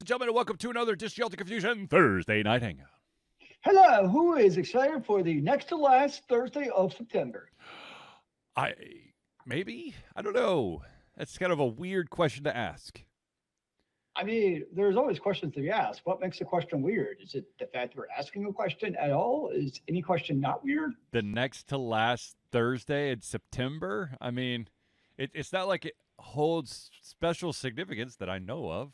and gentlemen, and welcome to another Disjunct Confusion Thursday Night Hangout. Hello, who is excited for the next to last Thursday of September? Maybe? I don't know. That's kind of a weird question to ask. I mean, there's always questions to be asked. What makes a question weird? Is it the fact we're asking a question at all? Is any question not weird? The next to last Thursday in September? I mean, it's not like it holds special significance that I know of.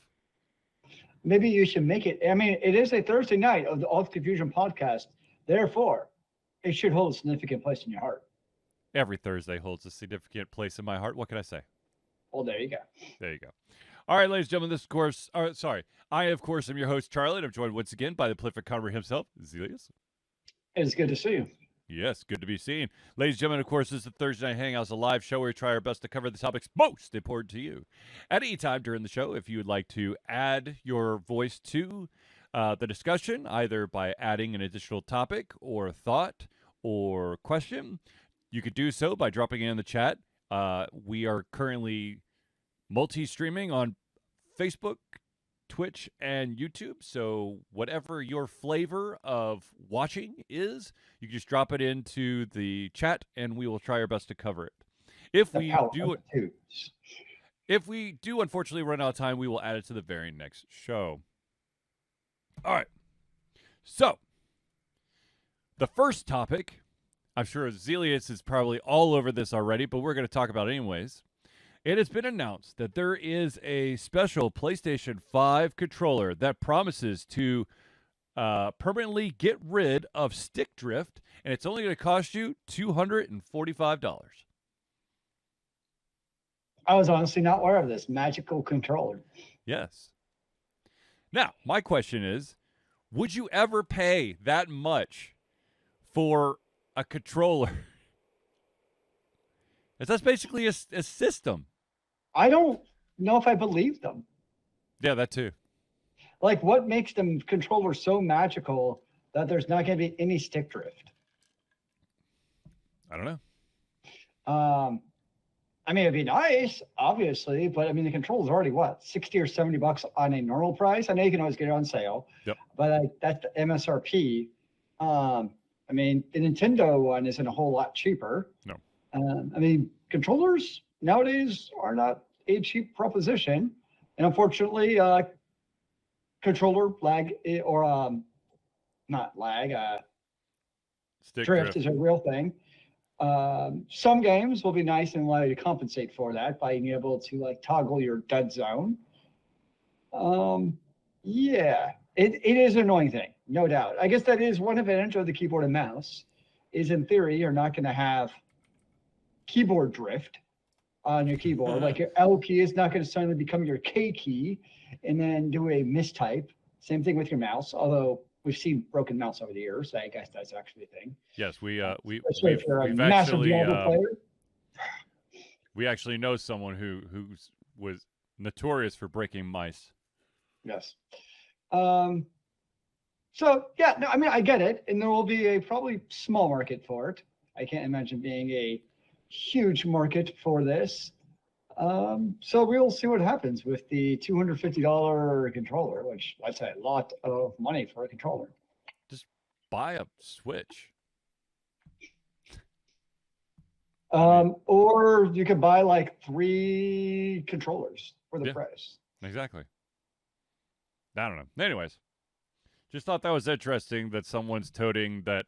Maybe you should make it. I mean, it is a Thursday night of the All Confusion podcast. Therefore, it should hold a significant place in your heart. Every Thursday holds a significant place in my heart. What can I say? Well, there you go. There you go. All right, ladies and gentlemen, this, of course, I, of course, am your host, Charlie, and I'm joined once again by the prolific convert himself, Zealeus. It's good to see you. Yes, good to be seen. Ladies and gentlemen, of course, this is the Thursday Night Hangout, a live show where we try our best to cover the topics most important to you. At any time during the show, if you would like to add your voice to the discussion, either by adding an additional topic or thought or question, you could do so by dropping it in the chat. We are currently multi-streaming on Facebook, Twitch, and YouTube, so whatever your flavor of watching is, you can just drop it into the chat, and we will try our best to cover it. If we do unfortunately run out of time, we will add it to the very next show. All right. So, the first topic, I'm sure Zealeus is probably all over this already, but we're going to talk about it anyways. It has been announced that there is a special PlayStation 5 controller that promises to permanently get rid of stick drift, and it's only going to cost you $245. I was honestly not aware of this magical controller. Yes. Now, my question is, would you ever pay that much for a controller? That's basically a system. I don't know if I believe them. Yeah, that too. Like, what makes the controller so magical that there's not going to be any stick drift? I don't know. I mean, it'd be nice, obviously, but I mean, the controller's already what, $60 or $70 on a normal price? I know you can always get it on sale. Yep. But that's the MSRP. I mean, the Nintendo one isn't a whole lot cheaper. No. I mean, controllers nowadays are not a cheap proposition, and unfortunately, controller lag or not lag, drift is a real thing. Some games will be nice and allow you to compensate for that by being able to like toggle your dead zone. Yeah, it is an annoying thing, no doubt. I guess that is one advantage of the keyboard and mouse, is in theory you're not going to have keyboard drift on your keyboard. Like your L key is not going to suddenly become your K key and then do a mistype. Same thing with your mouse, although we've seen broken mouse over the years. So I guess that's actually a thing. Yes, we actually know someone who was notorious for breaking mice. Yes. So yeah, no, I mean, I get it, and there will be a probably small market for it. I can't imagine being a huge market for this. So we'll see what happens with the $250 controller, which that's a lot of money for a controller. Just buy a Switch. Or you could buy like 3 controllers for the price. Exactly. I don't know. Anyways, just thought that was interesting that someone's toting that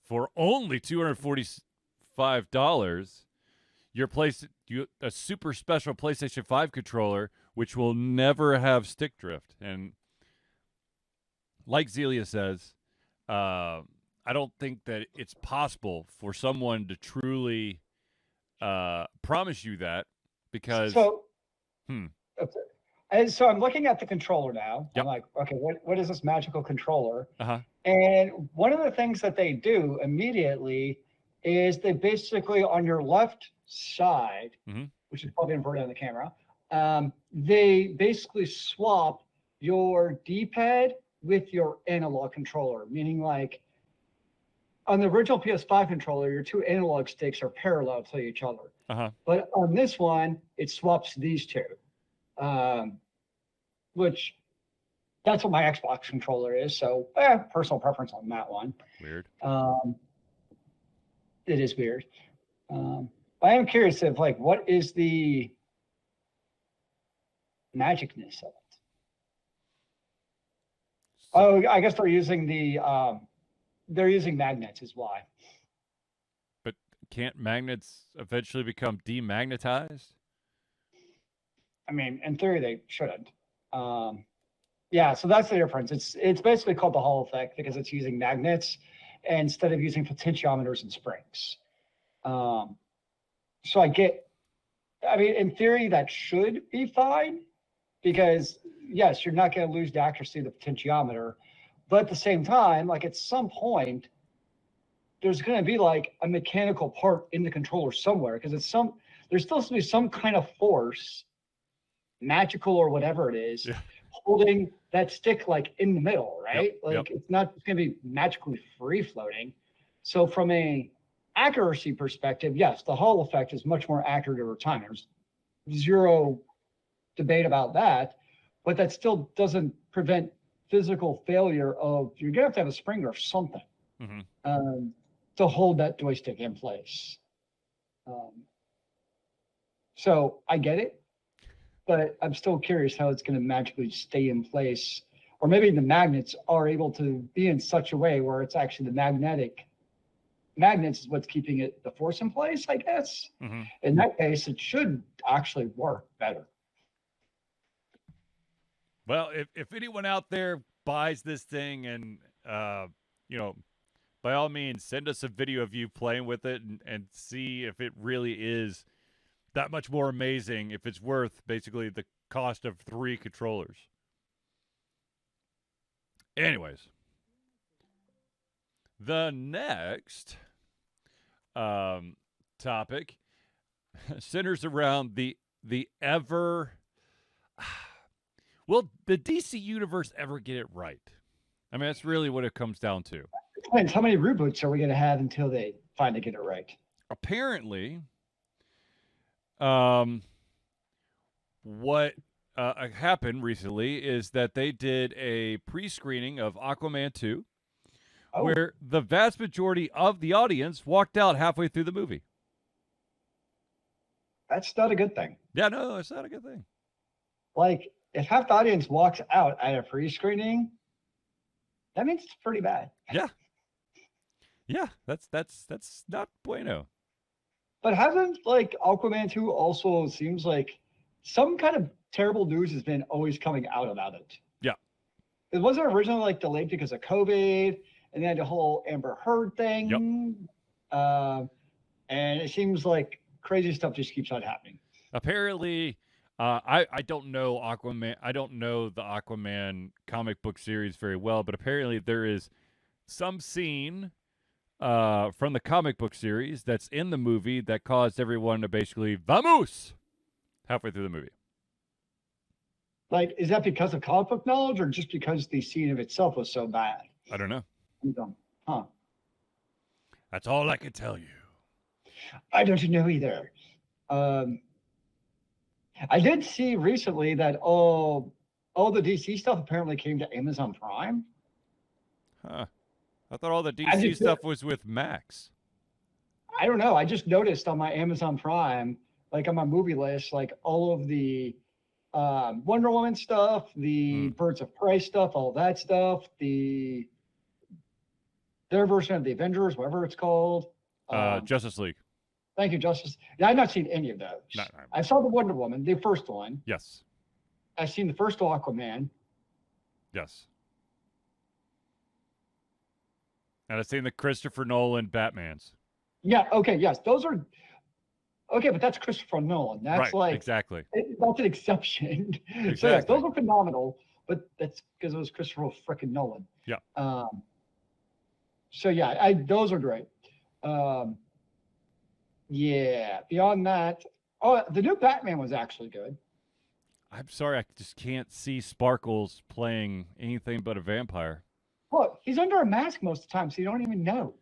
for only $245, a super special PlayStation 5 controller, which will never have stick drift. And like Zealeus says, I don't think that it's possible for someone to truly promise you that, because... And so I'm looking at the controller now. Yep. I'm like, okay, what is this magical controller? Uh-huh. And one of the things that they do immediately is they basically, on your left side, which is probably inverted on the camera, they basically swap your D-pad with your analog controller, meaning like on the original PS5 controller, your 2 analog sticks are parallel to each other. Uh-huh. But on this one, it swaps these two, which That's what my Xbox controller is. So, personal preference on that one. Weird. It is weird. I am curious of like, what is the magicness of it? Oh, I guess they're using magnets is why. But can't magnets eventually become demagnetized? I mean, in theory, they shouldn't. Yeah, so that's the difference. It's basically called the Hall effect because it's using magnets instead of using potentiometers and springs. So I mean, in theory, that should be fine because, yes, you're not going to lose the accuracy of the potentiometer. But at the same time, like at some point, there's going to be like a mechanical part in the controller somewhere because there's still supposed to be some kind of force, magical or whatever it is, holding that stick like in the middle, right? It's not going to be magically free floating. So from a accuracy perspective, yes, the Hall effect is much more accurate over time. There's zero debate about that, but that still doesn't prevent physical failure of you're going to have a spring or something to hold that joystick in place. So I get it, but I'm still curious how it's going to magically stay in place. Or maybe the magnets are able to be in such a way where it's actually the magnets is what's keeping the force in place, I guess. In that case, it should actually work better. Well, if anyone out there buys this thing and, by all means, send us a video of you playing with it and see if it really is that much more amazing, if it's worth basically the cost of 3 controllers. Anyways, the next topic centers around the ever... Will the DC universe ever get it right? I mean, that's really what it comes down to. Depends. How many reboots are we going to have until they finally get it right? Apparently, what happened recently is that they did a pre-screening of Aquaman 2, where the vast majority of the audience walked out halfway through the movie. That's not a good thing. Yeah, no, it's not a good thing. Like, if half the audience walks out at a pre-screening, that means it's pretty bad. Yeah, that's not bueno. But hasn't like Aquaman 2 also seems like some kind of terrible news has been always coming out about it? Yeah. It wasn't originally like delayed because of COVID, and then the whole Amber Heard thing. Yep. And it seems like crazy stuff just keeps on happening. Apparently, I don't know Aquaman. I don't know the Aquaman comic book series very well, but apparently there is some scene from the comic book series that's in the movie that caused everyone to basically vamos halfway through the movie. Like, is that because of comic book knowledge or just because the scene of itself was so bad? I don't know. Huh. That's all I can tell you. I don't know either. I did see recently that all the DC stuff apparently came to Amazon Prime. Huh. I thought all the DC stuff was with Max. I don't know. I just noticed on my Amazon Prime, like on my movie list, like all of the Wonder Woman stuff, the Birds of Prey stuff, all that stuff, their version of the Avengers, whatever it's called. Justice League. Thank you, Justice. Yeah, I've not seen any of those. No. I saw the Wonder Woman, the first one. Yes. I've seen the first Aquaman. Yes. And I've seen the Christopher Nolan Batmans. Yeah, okay, yes. Those are... Okay, but that's Christopher Nolan. That's right, like... Exactly. That's an exception. Exactly. So yes, those are phenomenal, but that's because it was Christopher freaking Nolan. Yeah. So yeah, those are great. Yeah. Beyond that, the new Batman was actually good. I'm sorry, I just can't see Sparkles playing anything but a vampire. Look, he's under a mask most of the time, so you don't even know.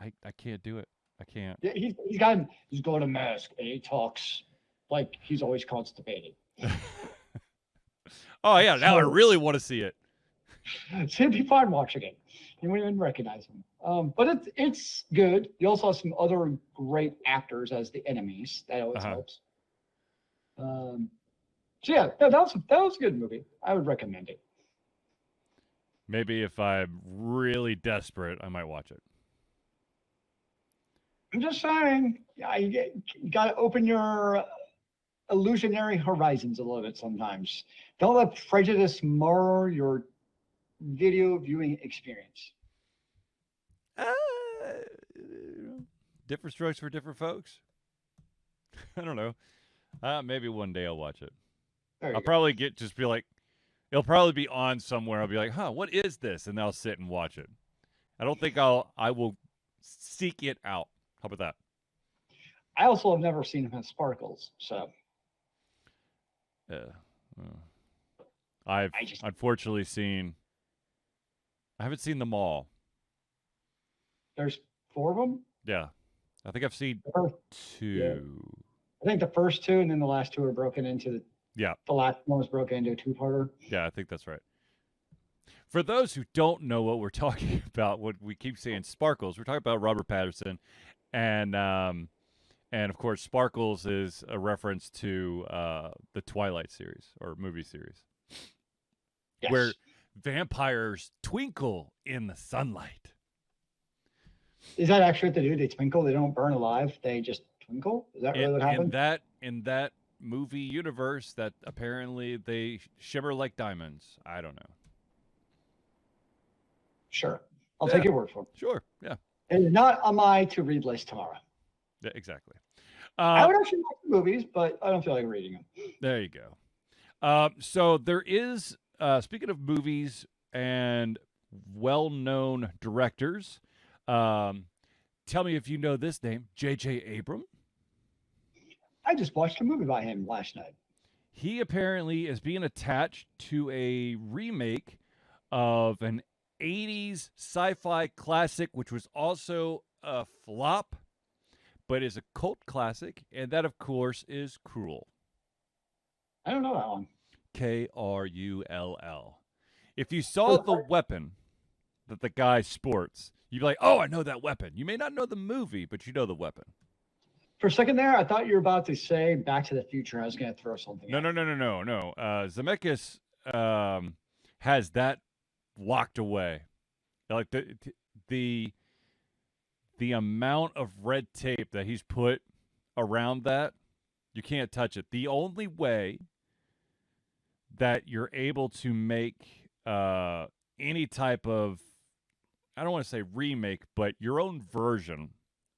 I can't do it. I can't. Yeah, he's got a mask and he talks like he's always constipated. Oh yeah, now I really want to see it. So it'd be fun watching it. You wouldn't even recognize them. But it's good. You also have some other great actors as the enemies. That always helps. So yeah, that was a good movie. I would recommend it. Maybe if I'm really desperate, I might watch it. I'm just saying, you got to open your illusionary horizons a little bit sometimes. Don't let prejudice mar your video viewing experience. Different strokes for different folks. I don't know. Maybe one day I'll watch it. I'll probably be like, it'll probably be on somewhere. I'll be like, huh, what is this? And then I'll sit and watch it. I don't think I will seek it out. How about that? I also have never seen him in Sparkles, so. I've unfortunately seen. I haven't seen them all. There's 4 of them? Yeah. I think I've seen 2. Yeah. I think the first 2 and then the last 2 are broken into the last one was broken into a 2-parter. Yeah, I think that's right. For those who don't know what we're talking about, what we keep saying Sparkles, we're talking about Robert Pattinson, and of course Sparkles is a reference to the Twilight series or movie series, where vampires twinkle in the sunlight. Is that actually what they do? They twinkle. They don't burn alive. They just twinkle. Is that really what happened? In that movie universe, that apparently they shimmer like diamonds. I don't know. Sure, I'll take your word for it. Sure, yeah. And not on my to-read list tomorrow. Yeah, exactly. I would actually like the movies, but I don't feel like reading them. There you go. So there is, speaking of movies and well-known directors, tell me if you know this name, J.J. Abrams. I just watched a movie by him last night. He apparently is being attached to a remake of an 80s sci-fi classic, which was also a flop, but is a cult classic, and that, of course, is Krull. I don't know that one. Krull. If you saw the weapon that the guy sports, you'd be like, oh, I know that weapon. You may not know the movie, but you know the weapon. For a second there, I thought you were about to say Back to the Future. I was going to throw something No. Zemeckis has that locked away. Like the amount of red tape that he's put around that, you can't touch it. The only way that you're able to make any type of, I don't want to say remake, but your own version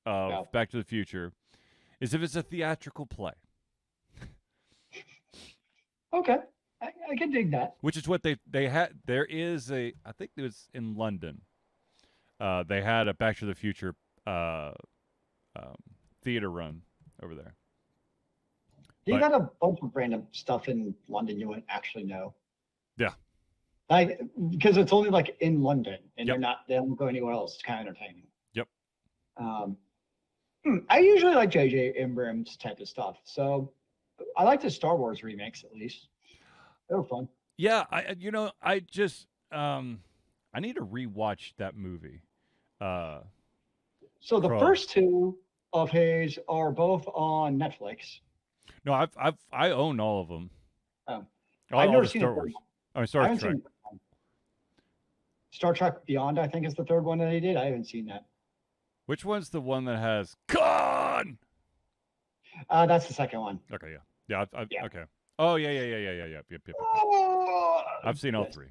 of Back to the Future is if it's a theatrical play. Okay. I can dig that. Which is what they had. There is I think it was in London. They had a Back to the Future theater run over there. You got a bunch of random stuff in London you wouldn't actually know. Yeah. Because it's only like in London and they don't go anywhere else. It's kind of entertaining. Yep. I usually like J.J. Abrams type of stuff. So I like the Star Wars remakes at least. They were fun. Yeah, I just I need to rewatch that movie. So the first 2 of his are both on Netflix. No, I own all of them. Oh, I've never seen Star Wars. Star Trek. Star Trek Beyond, I think, is the third one that he did. I haven't seen that. Which one's the one that has Khan? That's the second one. Okay, yeah. Okay. Oh, yeah. Yep. I've seen all 3.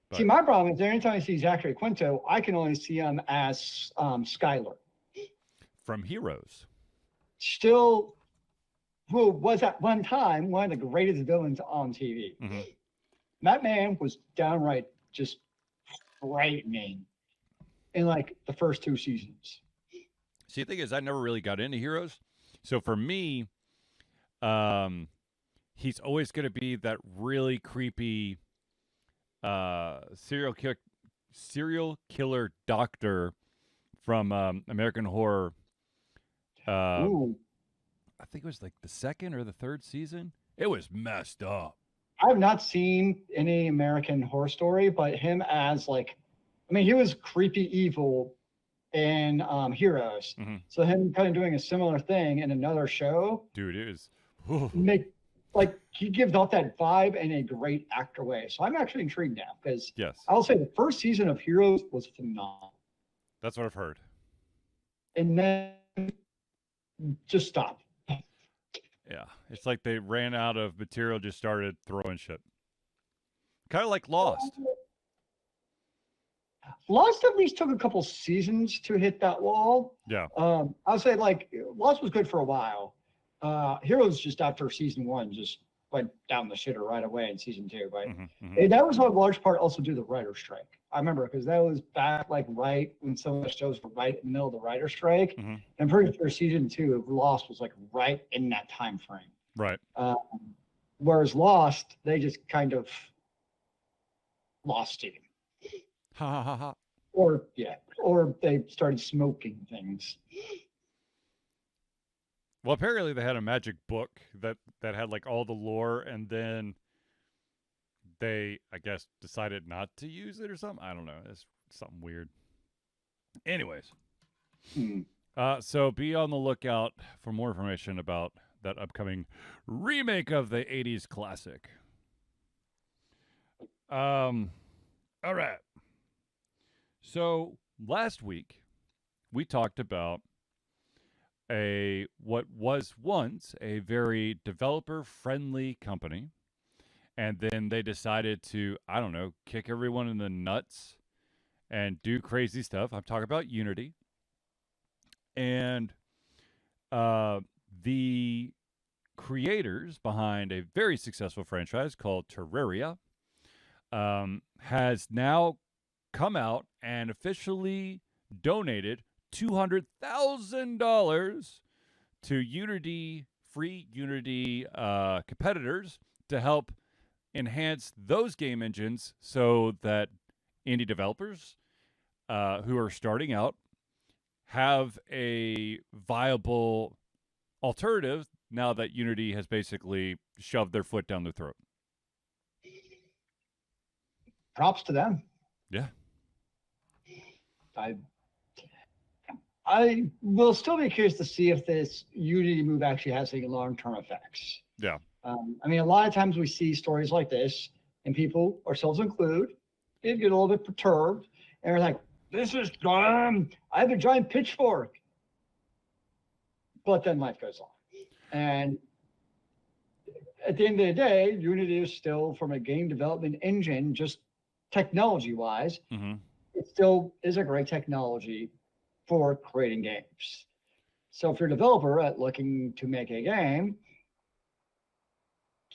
But. See, my problem is anytime I see Zachary Quinto, I can only see him as Skylar. From Heroes. Still, who was at one time one of the greatest villains on TV. Mm-hmm. That man was downright just frightening in like the first 2 seasons. See, the thing is, I never really got into Heroes. So for me, he's always going to be that really creepy serial killer doctor from American Horror. I think it was like the 2nd or the 3rd season. It was messed up. I've not seen any American Horror Story, but him as like, I mean, he was creepy evil in Heroes. Mm-hmm. So him kind of doing a similar thing in another show, Dude, it is. make like he gives off that vibe in a great actor way. So I'm actually intrigued now because Yes, I'll say the first season of Heroes was phenomenal, that's what I've heard. and then just stop. Yeah, it's like they ran out of material, just started throwing shit. Kind of like Lost. Lost at least took a couple seasons to hit that wall. Yeah. I'll say like Lost was good for a while. Heroes just after season 1 just went down the shitter right away in season 2. But and that was a large part also due to the writer's strike. I remember because that was back like right when some of the shows were right in the middle of the writer's strike. And I'm pretty sure season 2 of Lost was like right in that time frame. Right. Whereas Lost, they just kind of lost steam. Ha ha ha ha. Or they started smoking things. Well, apparently they had a magic book that had like all the lore, and then they, I guess, decided not to use it or something. I don't know. It's something weird. Anyways, so be on the lookout for more information about that upcoming remake of the 80s classic. All right. So last week we talked about what was once a very developer-friendly company, and then they decided to, I don't know, kick everyone in the nuts and do crazy stuff. I'm talking about Unity. And the creators behind a very successful franchise called Terraria has now come out and officially donated $200,000 to free Unity competitors to help enhance those game engines so that indie developers who are starting out have a viable alternative now that Unity has basically shoved their foot down their throat. Props to them. Yeah. I will still be curious to see if this Unity move actually has any long-term effects. Yeah. I mean, a lot of times we see stories like this, and people, ourselves included, get a little bit perturbed, and they're like, "This is dumb. I have a giant pitchfork." But then life goes on, and at the end of the day, Unity is still, from a game development engine, just technology-wise, it still is a great technology for creating games. So if you're a developer looking to make a game,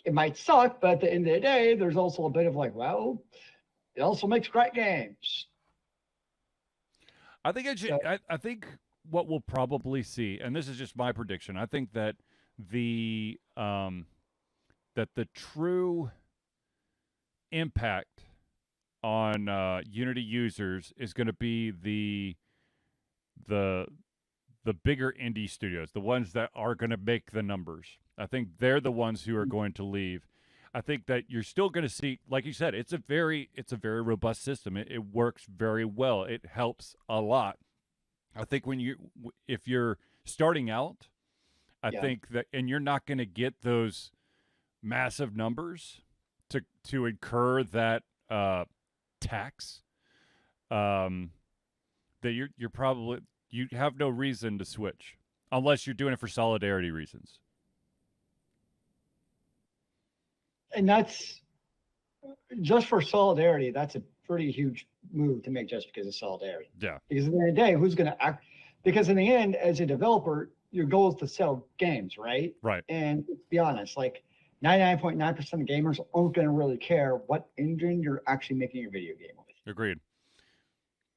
it might suck, but at the end of the day, there's also a bit of like, well, it also makes great games. I think I think what we'll probably see, and this is just my prediction, I think that the true impact on Unity users is going to be the bigger indie studios, the ones that are going to make the numbers. I think they're the ones who are going to leave. I think that you're still going to see, like you said, it's a very robust system. It works very well. It helps a lot. I think if you're starting out, I think that, and you're not going to get those massive numbers to incur that tax, that you're probably, you have no reason to switch unless you're doing it for solidarity reasons. And that's just for solidarity. That's a pretty huge move to make just because of solidarity. Yeah. Because at the end of the day, who's going to act? Because in the end, as a developer, your goal is to sell games, right? Right. And to be honest, like 99.9% of gamers aren't going to really care what engine you're actually making your video game with. Agreed.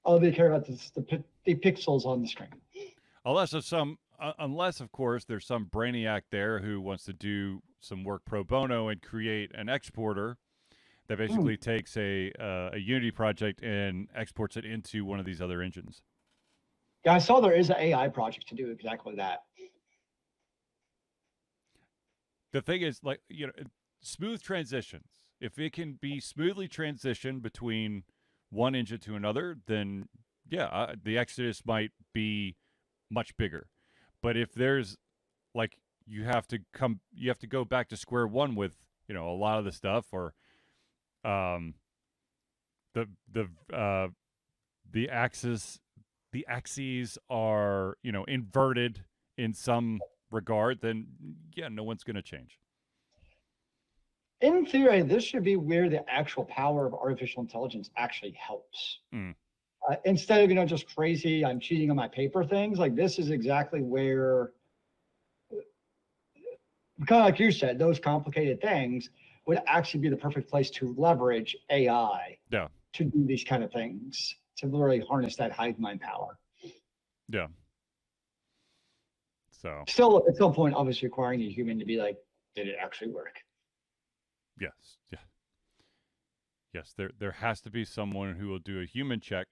All they care about is the pixels on the screen. Unless of course there's some brainiac there who wants to do some work pro bono and create an exporter that basically takes a Unity project and exports it into one of these other engines. Yeah, I saw there is an AI project to do exactly that. The thing is, like, smooth transitions. If it can be smoothly transitioned between one engine to another, then yeah, the exodus might be much bigger. But if there's like you have to go back to square one with a lot of the stuff, or um, the the uh, the axes are inverted in some regard, then yeah, no one's going to change. In theory, this should be where the actual power of artificial intelligence actually helps. Instead of just crazy, I'm cheating on my paper things. Like, this is exactly where, kind of like you said, those complicated things would actually be the perfect place to leverage AI to do these kind of things, to really harness that hive mind power. Yeah. So still, at some point, obviously requiring a human to be like, did it actually work? Yes. Yeah. Yes. There has to be someone who will do a human check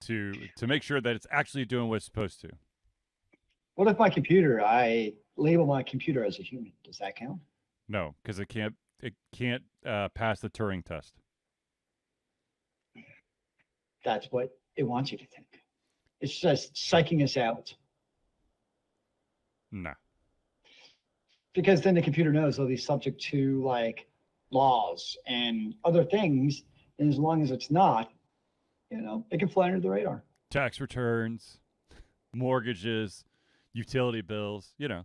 to make sure that it's actually doing what it's supposed to. What if I label my computer as a human? Does that count? No, because it can't pass the Turing test. That's what it wants you to think. It's just psyching us out. No. Because then the computer knows they'll be subject to like laws and other things, and as long as it's not, it can fly under the radar. Tax returns, mortgages, utility bills, the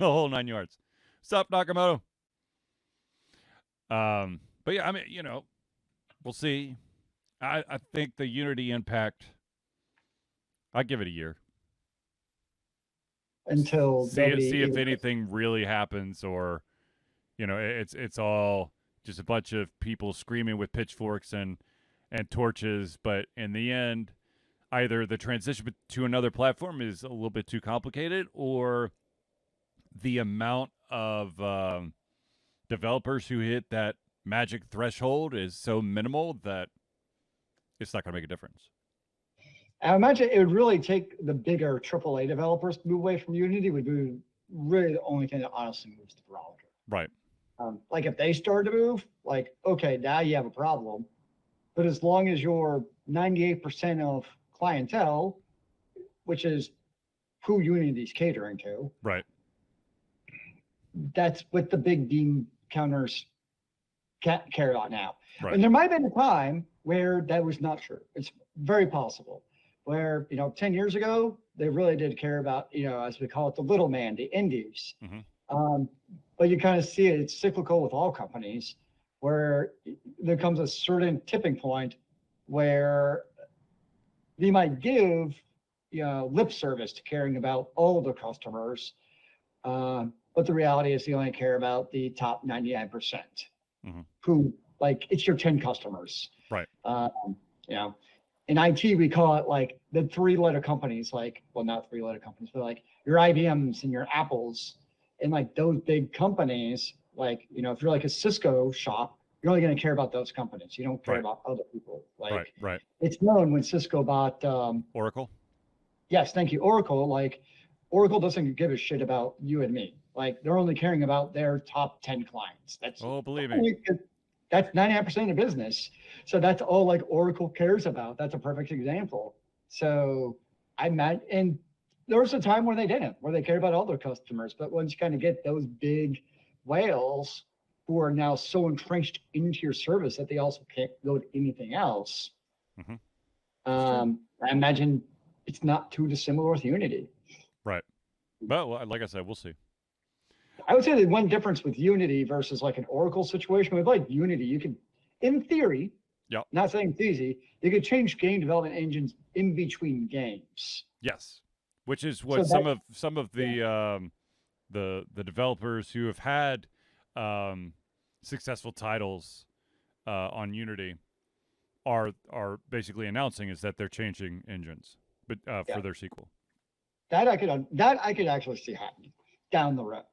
whole 9 yards. Sup, Nakamoto? But yeah, I mean, we'll see. I think the Unity impact, I'd give it a year. Until see if anything really happens, or it's all just a bunch of people screaming with pitchforks and torches. But in the end, either the transition to another platform is a little bit too complicated, or the amount of developers who hit that magic threshold is so minimal that it's not going to make a difference. I imagine it would really take the bigger AAA developers to move away from Unity. Would be really the only thing that honestly moves the barometer. Right. Like if they start to move, like, okay, now you have a problem. But as long as you're 98% of clientele, which is who Unity's catering to, right? That's what the big beam counters care about now. Right. And there might have been a time where that was not true. It's very possible. Where 10 years ago they really did care about as we call it, the little man, the indies. But you kind of see it's cyclical with all companies, where there comes a certain tipping point where they might give lip service to caring about all of their customers, but the reality is they only care about the top 99%, who, like, it's your 10 customers. Right. In IT, we call it like the 3-letter companies, like, well, not 3-letter companies, but like your IBMs and your Apples, and like those big companies, like, if you're like a Cisco shop, you're only going to care about those companies. You don't care about other people. Like, right. It's known when Cisco bought Oracle. Yes, thank you. Oracle, like, Oracle doesn't give a shit about you and me. Like, they're only caring about their top 10 clients. Believe me. That's 99% of business. So that's all like Oracle cares about. That's a perfect example. So and there was a time where they didn't, where they cared about all their customers. But once you kind of get those big whales who are now so entrenched into your service that they also can't go to anything else, I imagine it's not too dissimilar with Unity. Right. But like I said, we'll see. I would say the one difference with Unity versus like an Oracle situation, with like Unity, you can, in theory, not saying it's easy, you could change game development engines in between games. Yes, which is what some of the developers who have had successful titles on Unity are basically announcing, is that they're changing engines, but for their sequel. That I could actually see happening down the road.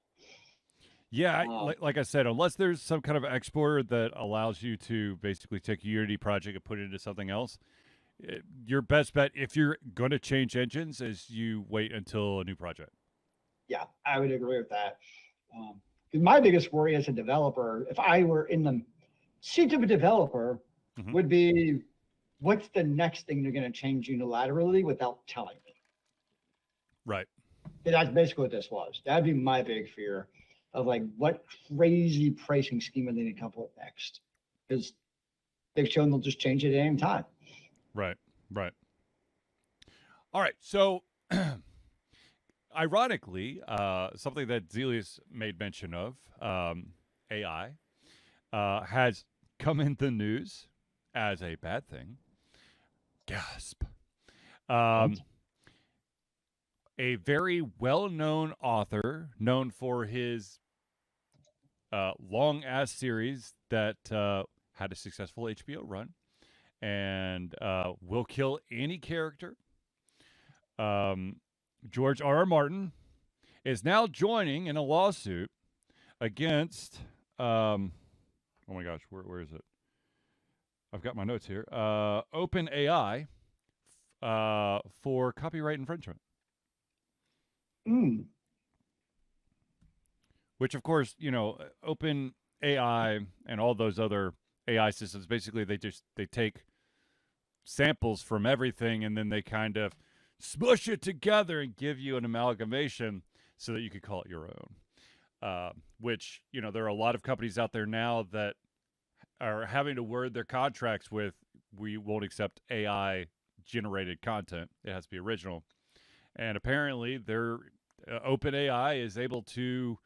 Yeah, like I said, unless there's some kind of exporter that allows you to basically take a Unity project and put it into something else, your best bet, if you're going to change engines, is you wait until a new project. Yeah, I would agree with that. my biggest worry as a developer, if I were in the seat of a developer, would be what's the next thing they're going to change unilaterally without telling me. Right. And that's basically what this was. That'd be my big fear of like what crazy pricing scheme are they going to come up with next? Because they've shown they'll just change it at any time. Right. Right. All right. So, ironically, something that Zealeus made mention of, AI, has come in the news as a bad thing. Gasp. A very well-known author, known for his long-ass series that had a successful HBO run and will kill any character. George R.R. Martin is now joining in a lawsuit against, oh my gosh, where is it? I've got my notes here. OpenAI for copyright infringement. Which, of course, you know, OpenAI and all those other AI systems, basically they take samples from everything and then they kind of smush it together and give you an amalgamation so that you could call it your own. Which, you know, there are a lot of companies out there now that are having to word their contracts with, we won't accept AI generated content. It has to be original. And apparently their OpenAI is able to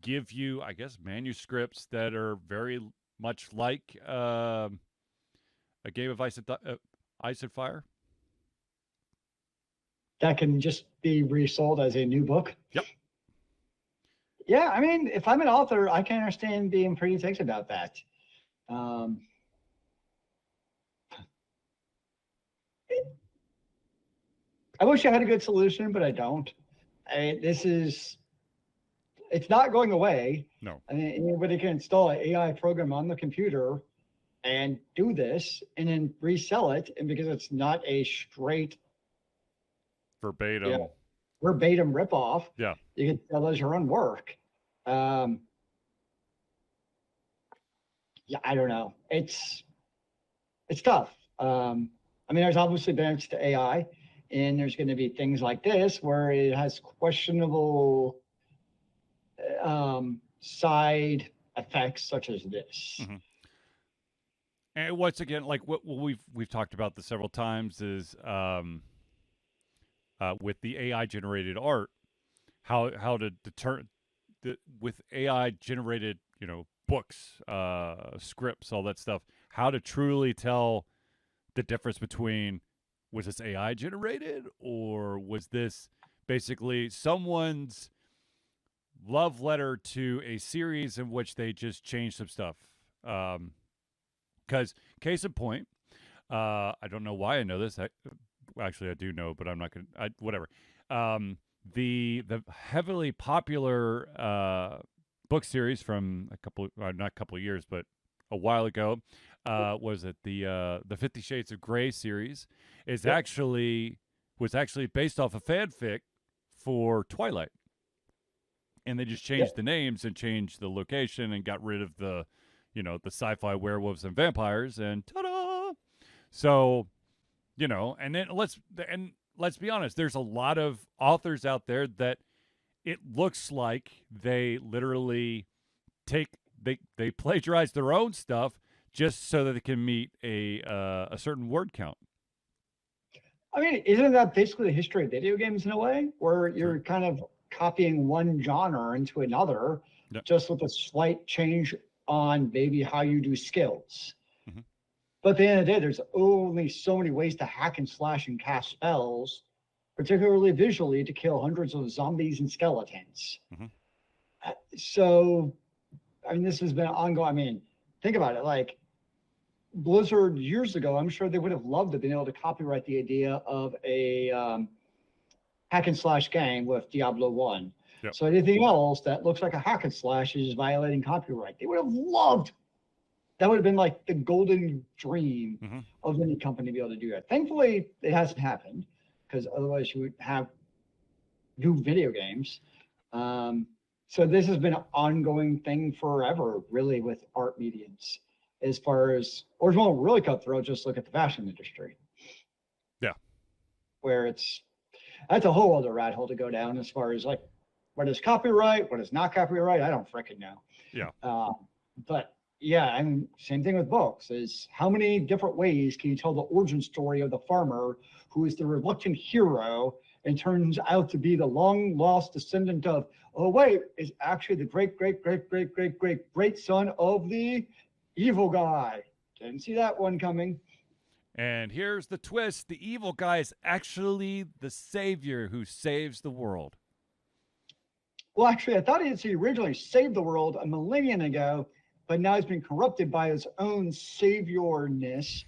give you, I guess, manuscripts that are very much like a game of Ice and Fire. That can just be resold as a new book. Yep. Yeah, I mean, if I'm an author, I can understand being pretty ticked about that. I wish I had a good solution, but I don't. It's not going away. No. I mean, anybody can install an AI program on the computer and do this and then resell it. And because it's not a straight verbatim ripoff, yeah, you can sell as your own work. Yeah, I don't know. It's tough. I mean, there's obviously benefits to AI, and there's going to be things like this where it has questionable side effects, such as this. And once again, like what we've talked about this several times is with the AI generated art, how to deter with AI generated, you know, books, scripts, all that stuff, how to truly tell the difference between, was this AI generated or was this basically someone's love letter to a series in which they just changed some stuff. Because case in point, I don't know why I know this. Actually, I do know, but I'm not going to, whatever. The heavily popular book series from not a couple of years, but a while ago, was it the 50 Shades of Grey series was actually based off a fanfic for Twilight. And they just changed the names and changed the location and got rid of the, you know, the sci-fi werewolves and vampires, and ta-da! So, you know, and then let's be honest, there's a lot of authors out there that it looks like they literally they plagiarize their own stuff just so that they can meet a certain word count. I mean, isn't that basically the history of video games in a way, where you're kind of copying one genre into another, just with a slight change on maybe how you do skills? But at the end of the day, there's only so many ways to hack and slash and cast spells, particularly visually, to kill hundreds of zombies and skeletons. So, I mean, this has been ongoing. I mean, think about it. Like, Blizzard years ago, I'm sure they would have loved to have been able to copyright the idea of a hack and slash game with Diablo 1. So anything else that looks like a hack and slash is violating copyright. They would have loved. That would have been like the golden dream of any company to be able to do that. Thankfully, it hasn't happened, because otherwise you would have new video games. So this has been an ongoing thing forever, really, with art mediums. As far as, or if you want really cutthroat, just look at the fashion industry. Yeah. Where that's a whole other rat hole to go down as far as like, what is copyright, what is not copyright? I don't frickin' know. Yeah. But yeah, and same thing with books is how many different ways can you tell the origin story of the farmer who is the reluctant hero and turns out to be the long lost descendant of, oh wait, is actually the great son of the evil guy. Didn't see that one coming. And here's the twist. The evil guy is actually the savior who saves the world. Well, actually, I thought he originally saved the world a millennium ago, but now he's been corrupted by his own saviorness,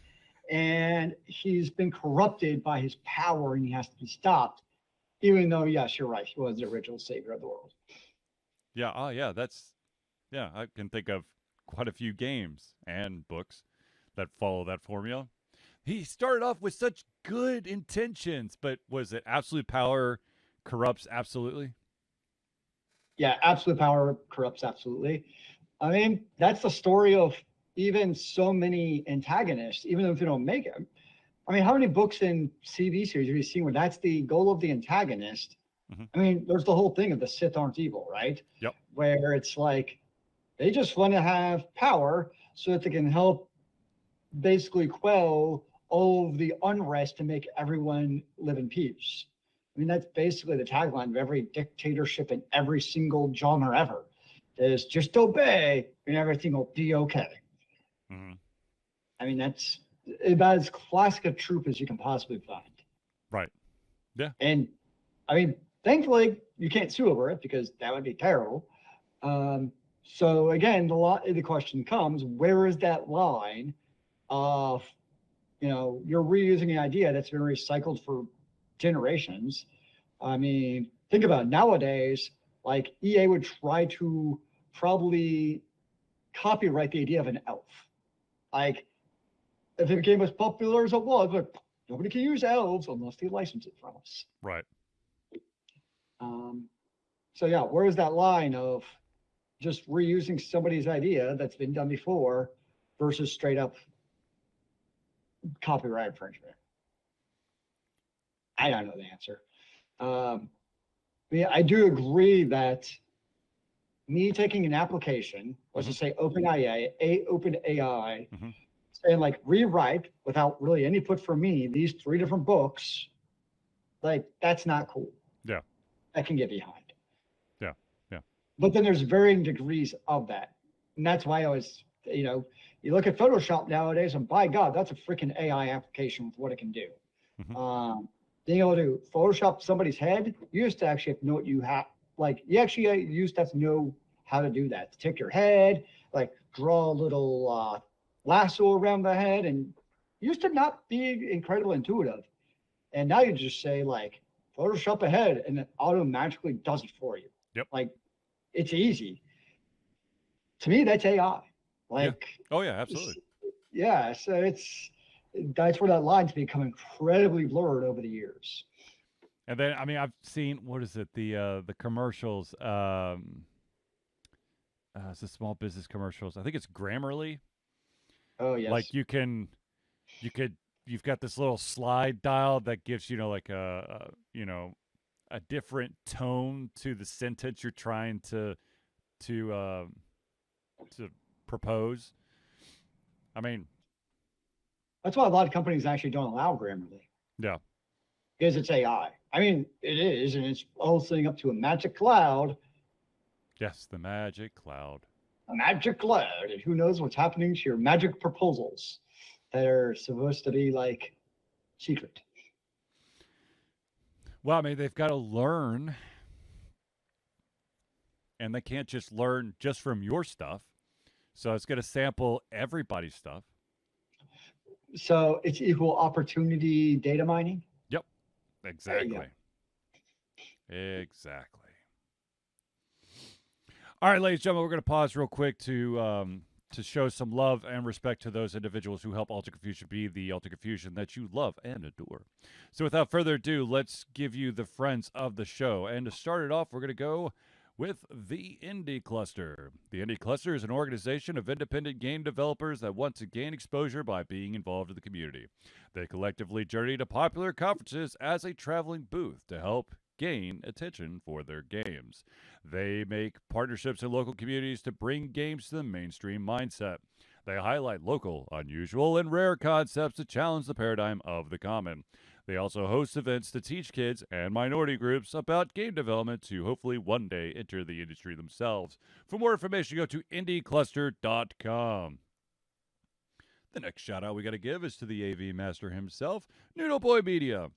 and he's been corrupted by his power, and he has to be stopped. Even though, yes, you're right, he was the original savior of the world. Yeah, I can think of quite a few games and books that follow that formula. He started off with such good intentions, but was it absolute power corrupts absolutely? Yeah, absolute power corrupts absolutely. I mean, that's the story of even so many antagonists, even if they don't make it. I mean, how many books in TV series have you seen where that's the goal of the antagonist? Mm-hmm. I mean, there's the whole thing of the Sith aren't evil, right? Yep. Where it's like they just want to have power so that they can help basically quell all of the unrest to make everyone live in peace. I mean, that's basically the tagline of every dictatorship in every single genre ever. Is just obey and everything will be okay. Mm-hmm. I mean, that's about as classic a trope as you can possibly find. Right. Yeah. And I mean, thankfully, you can't sue over it because that would be terrible. So again, the question comes: where is that line of, you're reusing an idea that's been recycled for generations? I mean, think about it. Nowadays, like EA would try to probably copyright the idea of an elf. Like, if it became as popular as it was, but nobody can use elves unless they license it from us. Right. So yeah, where is that line of just reusing somebody's idea that's been done before versus straight up copyright infringement? I don't know the answer. I do agree that me taking an application, let's just say OpenAI, Mm-hmm. saying like rewrite without really any input from me, these 3 different books, like that's not cool. Yeah. I can get behind. Yeah. Yeah. But then there's varying degrees of that. And that's why I was, you look at Photoshop nowadays and by God, that's a freaking AI application with what it can do. Mm-hmm. Being able to Photoshop somebody's head, you used to actually have to know what you have. Like you actually used to have to know how to do that. To take your head, like draw a little lasso around the head, and used to not be incredibly intuitive. And now you just say like Photoshop a head, and it automatically does it for you. Yep. Like it's easy. To me, that's AI. Like, yeah. Oh yeah, absolutely. Yeah, so that's where that line's become incredibly blurred over the years. And then, I mean, I've seen, what is it, the commercials, it's the small business commercials. I think it's Grammarly. Oh yes. Like you've got this little slide dial that gives like a different tone to the sentence you're trying to propose. I mean, that's why a lot of companies actually don't allow Grammarly. Yeah. Because it's AI. I mean, it is, and it's all setting up to a magic cloud. Yes, the magic cloud. A magic cloud, and who knows what's happening to your magic proposals that are supposed to be like secret. Well, I mean, they've got to learn, and they can't just learn just from your stuff. So it's going to sample everybody's stuff. So it's equal opportunity data mining? Yep, exactly. Exactly. All right, ladies and gentlemen, we're going to pause real quick to show some love and respect to those individuals who help Alter Confusion be the Alter Confusion that you love and adore. So without further ado, let's give you the friends of the show. And to start it off, we're going to go with the Indie Cluster. The Indie Cluster is an organization of independent game developers that want to gain exposure by being involved in the community. They collectively journey to popular conferences as a traveling booth to help gain attention for their games. They make partnerships in local communities to bring games to the mainstream mindset. They highlight local, unusual, and rare concepts to challenge the paradigm of the common. They also host events to teach kids and minority groups about game development to hopefully one day enter the industry themselves. For more information, go to indiecluster.com. The next shout out we got to give is to the AV master himself, Noodle Boy Media.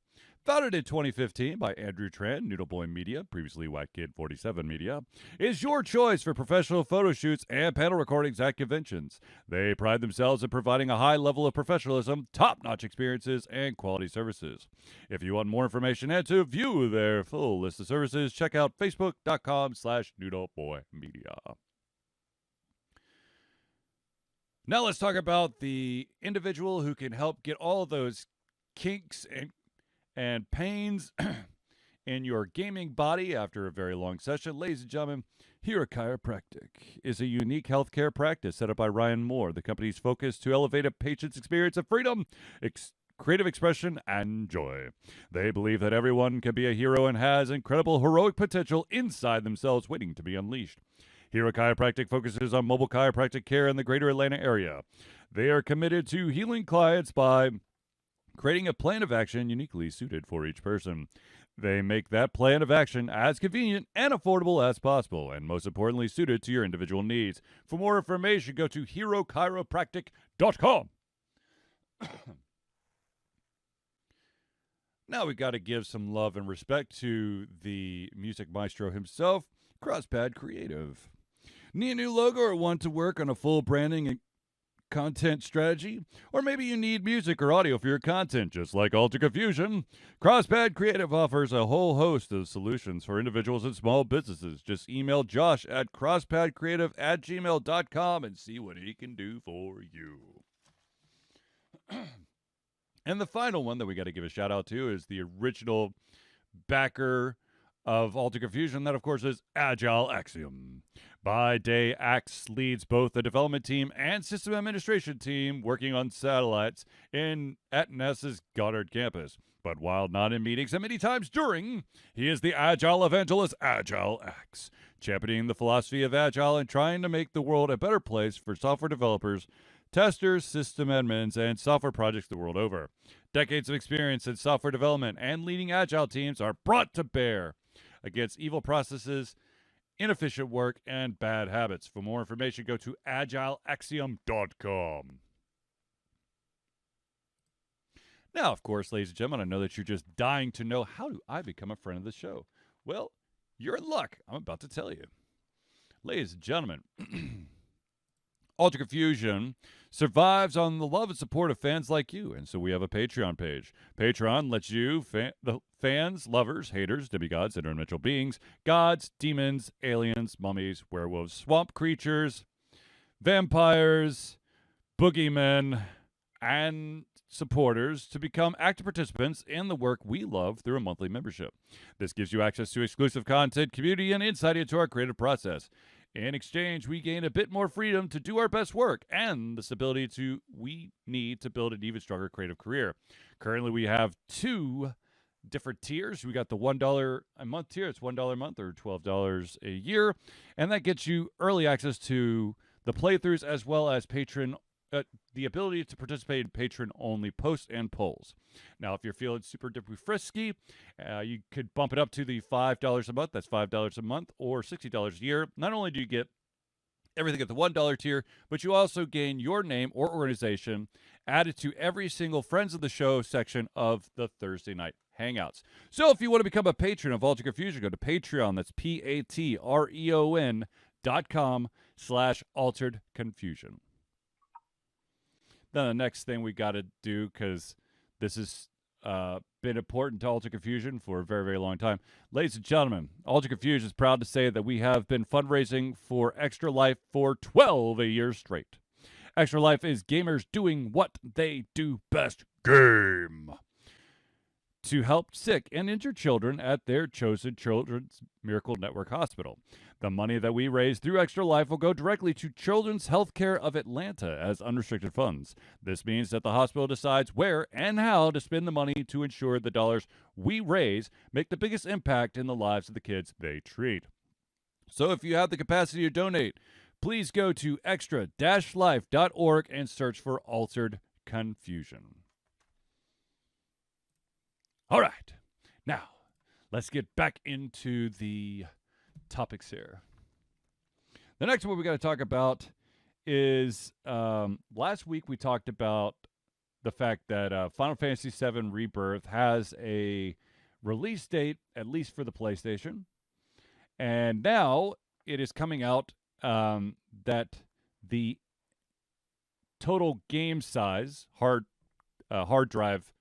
Founded in 2015 by Andrew Tran, Noodle Boy Media, previously White Kid 47 Media, is your choice for professional photo shoots and panel recordings at conventions. They pride themselves in providing a high level of professionalism, top-notch experiences, and quality services. If you want more information and to view their full list of services, check out facebook.com/noodleboymedia. Now let's talk about the individual who can help get all those kinks and pains in your gaming body after a very long session. Ladies and gentlemen, Hero Chiropractic is a unique healthcare practice set up by Ryan Moore. The company's focus to elevate a patient's experience of freedom, creative expression, and joy. They believe that everyone can be a hero and has incredible heroic potential inside themselves waiting to be unleashed. Hero Chiropractic focuses on mobile chiropractic care in the greater Atlanta area. They are committed to healing clients by creating a plan of action uniquely suited for each person. They make that plan of action as convenient and affordable as possible, and most importantly, suited to your individual needs. For more information, go to herochiropractic.com. Now we got to give some love and respect to the music maestro himself, CrossPad Creative. Need a new logo or want to work on a full branding and content strategy? Or maybe you need music or audio for your content, just like Alter Confusion? CrossPad Creative offers a whole host of solutions for individuals and small businesses. Just email Josh at crosspadcreative@gmail.com and see what he can do for you. And the final one that we got to give a shout out to is the original backer of Alter Confusion. That, of course, is Agile Axiom. By day, Axe leads both the development team and system administration team working on satellites at NASA's Goddard campus. But while not in meetings and many times during, he is the Agile evangelist, Agile Axe, championing the philosophy of Agile and trying to make the world a better place for software developers, testers, system admins, and software projects the world over. Decades of experience in software development and leading Agile teams are brought to bear against evil processes, inefficient work, and bad habits. For more information, go to agileaxiom.com. Now, of course, ladies and gentlemen, I know that you're just dying to know, how do I become a friend of the show? Well, you're in luck. I'm about to tell you. Ladies and gentlemen, Alter Confusion survives on the love and support of fans like you, and so we have a Patreon page. Patreon lets you, the fans, lovers, haters, demigods, interdimensional beings, gods, demons, aliens, mummies, werewolves, swamp creatures, vampires, boogeymen, and supporters to become active participants in the work we love through a monthly membership. This gives you access to exclusive content, community, and insight into our creative process. In exchange, we gain a bit more freedom to do our best work and the stability we need to build an even stronger creative career. Currently, we have two different tiers. We got the $1 a month tier. It's $1 a month or $12 a year. And that gets you early access to the playthroughs as well as the ability to participate in patron-only posts and polls. Now, if you're feeling super duper frisky, you could bump it up to the $5 a month. That's $5 a month or $60 a year. Not only do you get everything at the $1 tier, but you also gain your name or organization added to every single Friends of the Show section of the Thursday night Hangouts. So if you want to become a patron of Alter Confusion, go to Patreon. That's patreon.com/Altered Confusion. Then the next thing we got to do, because this has been important to Alter Confusion for a very, very long time. Ladies and gentlemen, Alter Confusion is proud to say that we have been fundraising for Extra Life for 12 years straight. Extra Life is gamers doing what they do best, game. to help sick and injured children at their chosen Children's Miracle Network hospital. The money that we raise through Extra Life will go directly to Children's Healthcare of Atlanta as unrestricted funds. This means that the hospital decides where and how to spend the money to ensure the dollars we raise make the biggest impact in the lives of the kids they treat. So if you have the capacity to donate, please go to extra-life.org and search for Altered Confusion. All right. Now, let's get back into the topics here. The next one we got to talk about is last week we talked about the fact that Final Fantasy VII REBirth has a release date, at least for the PlayStation. And now it is coming out that the total game size, hard drive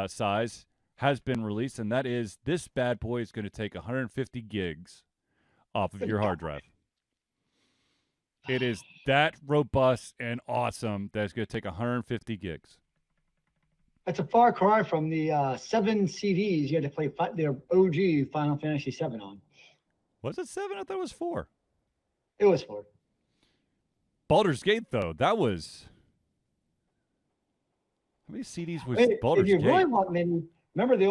size, has been released, and that is this bad boy is going to take 150 gigs off of your hard drive. It is that robust and awesome that it's going to take 150 gigs. That's a far cry from the 7 CDs you had to play their OG Final Fantasy VII on. Was it 7? I thought it was 4. It was 4. Baldur's Gate, though, that was... How many CDs was Baldur's Gate? If you really want many, remember the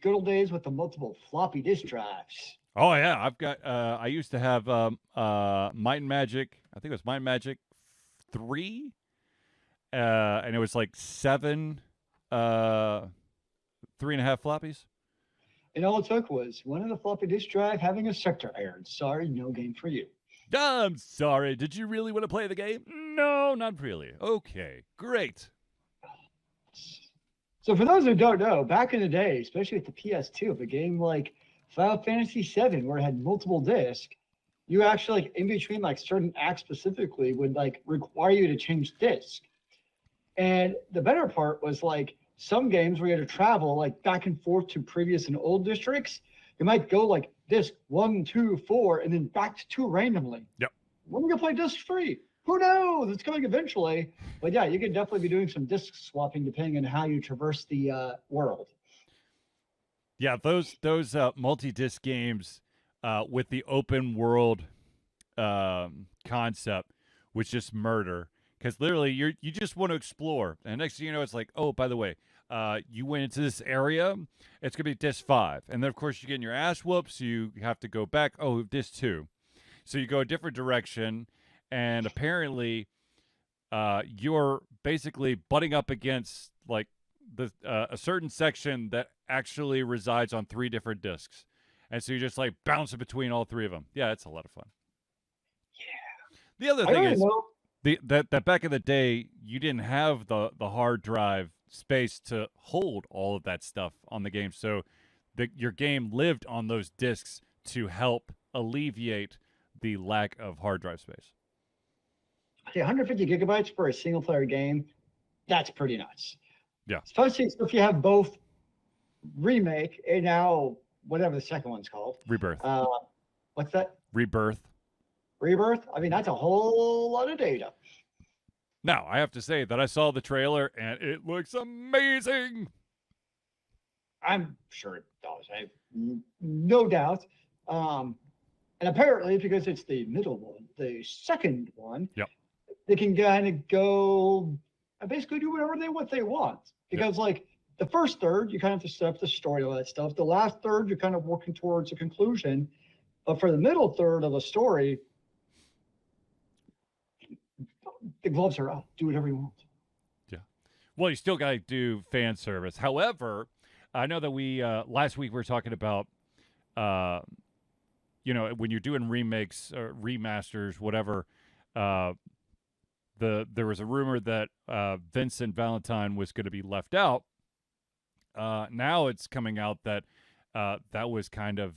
good old days with the multiple floppy disk drives. Oh, yeah. I've got... I used to have Might and Magic. I think it was Might and Magic 3. And it was like 7 3.5 floppies. And all it took was one of the floppy disk drive having a sector error. Sorry, no game for you. I'm sorry. Did you really want to play the game? No, not really. Okay, great. So for those who don't know, back in the day, especially with the PS2, if a game like Final Fantasy VII, where it had multiple discs, you actually, like, in between like certain acts specifically, would like require you to change disc. And the better part was like some games where you had to travel like back and forth to previous and old districts. You might go like disc 1, 2, 4, and then back to 2 randomly. Yep. When are we gonna play disc 3? Who knows? It's coming eventually. But yeah, you could definitely be doing some disc swapping depending on how you traverse the world. Yeah, those multi-disc games with the open world concept was just murder. Because literally, you just want to explore. And next thing you know, it's like, oh, by the way, you went into this area. It's going to be disc 5. And then, of course, you're getting your ass whooped, so you have to go back. Oh, disc 2. So you go a different direction. And apparently, you're basically butting up against like a certain section that actually resides on 3 different discs. And so you're just like bouncing between all 3 of them. Yeah, it's a lot of fun. Yeah. The other thing is... That back in the day, you didn't have the hard drive space to hold all of that stuff on the game. So your game lived on those discs to help alleviate the lack of hard drive space. Okay, 150 gigabytes for a single player game, that's pretty nuts. Yeah. Especially if you have both Remake and now whatever the second one's called. REBirth. What's that? REBirth. REBirth? I mean, that's a whole lot of data. Now, I have to say that I saw the trailer and it looks amazing. I'm sure it does. I have no doubt. And apparently, because it's the middle one, the second one, yep, they can kind of go and basically do what they want. Because, like, the first third, you kind of have to set up the story, all that stuff. The last third, you're kind of working towards a conclusion. But for the middle third of the story, the gloves are out. Do whatever you want. Yeah. Well, you still got to do fan service. However, I know that we last week we were talking about, when you're doing remakes or remasters, whatever. There was a rumor that Vincent Valentine was going to be left out. Now it's coming out that that was kind of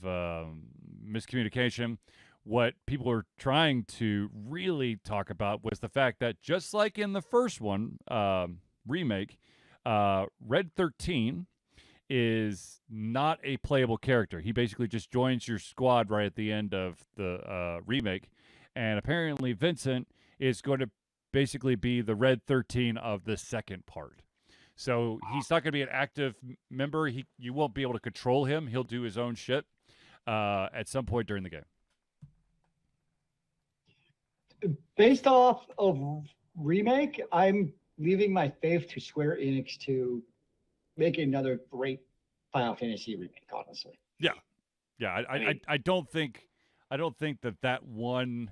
miscommunication. What people are trying to really talk about was the fact that just like in the first one, Remake, Red 13 is not a playable character. He basically just joins your squad right at the end of the Remake. And apparently Vincent is going to basically be the Red 13 of the second part. So he's not going to be an active member. You won't be able to control him. He'll do his own shit at some point during the game. Based off of Remake, I'm leaving my faith to Square Enix to make another great Final Fantasy remake. Honestly, yeah. I don't think that one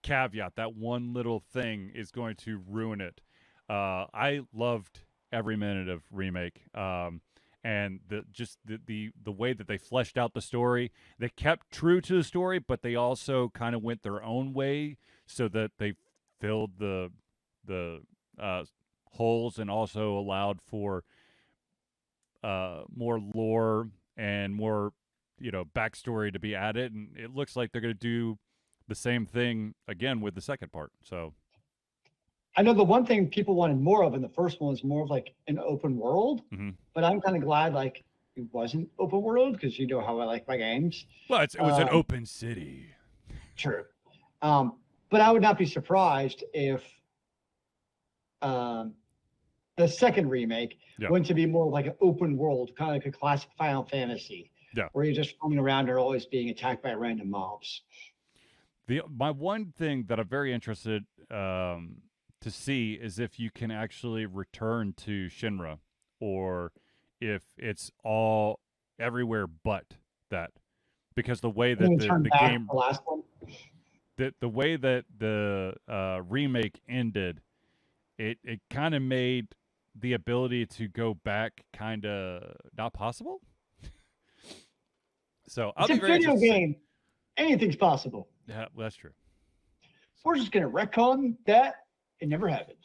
caveat, that one little thing, is going to ruin it. I loved every minute of Remake, and the way that they fleshed out the story. They kept true to the story, but they also kind of went their own way, so that they filled the holes and also allowed for more lore and more backstory to be added. And it looks like they're going to do the same thing again with the second part. So I know the one thing people wanted more of in the first one was more of like an open world, but I'm kind of glad like it wasn't open world, because you know how I like my games. Well, it was an open city. True. But I would not be surprised if the second remake went to be more like an open world, kind of like a classic Final Fantasy, where you're just roaming around and always being attacked by random mobs. My one thing that I'm very interested to see is if you can actually return to Shinra, or if it's all everywhere but that, because the way that the game, the last one, the way that the remake ended, it kind of made the ability to go back kind of not possible. So it's a video game. Anything's possible. Yeah, well, that's true. We're just gonna retcon that. It never happened.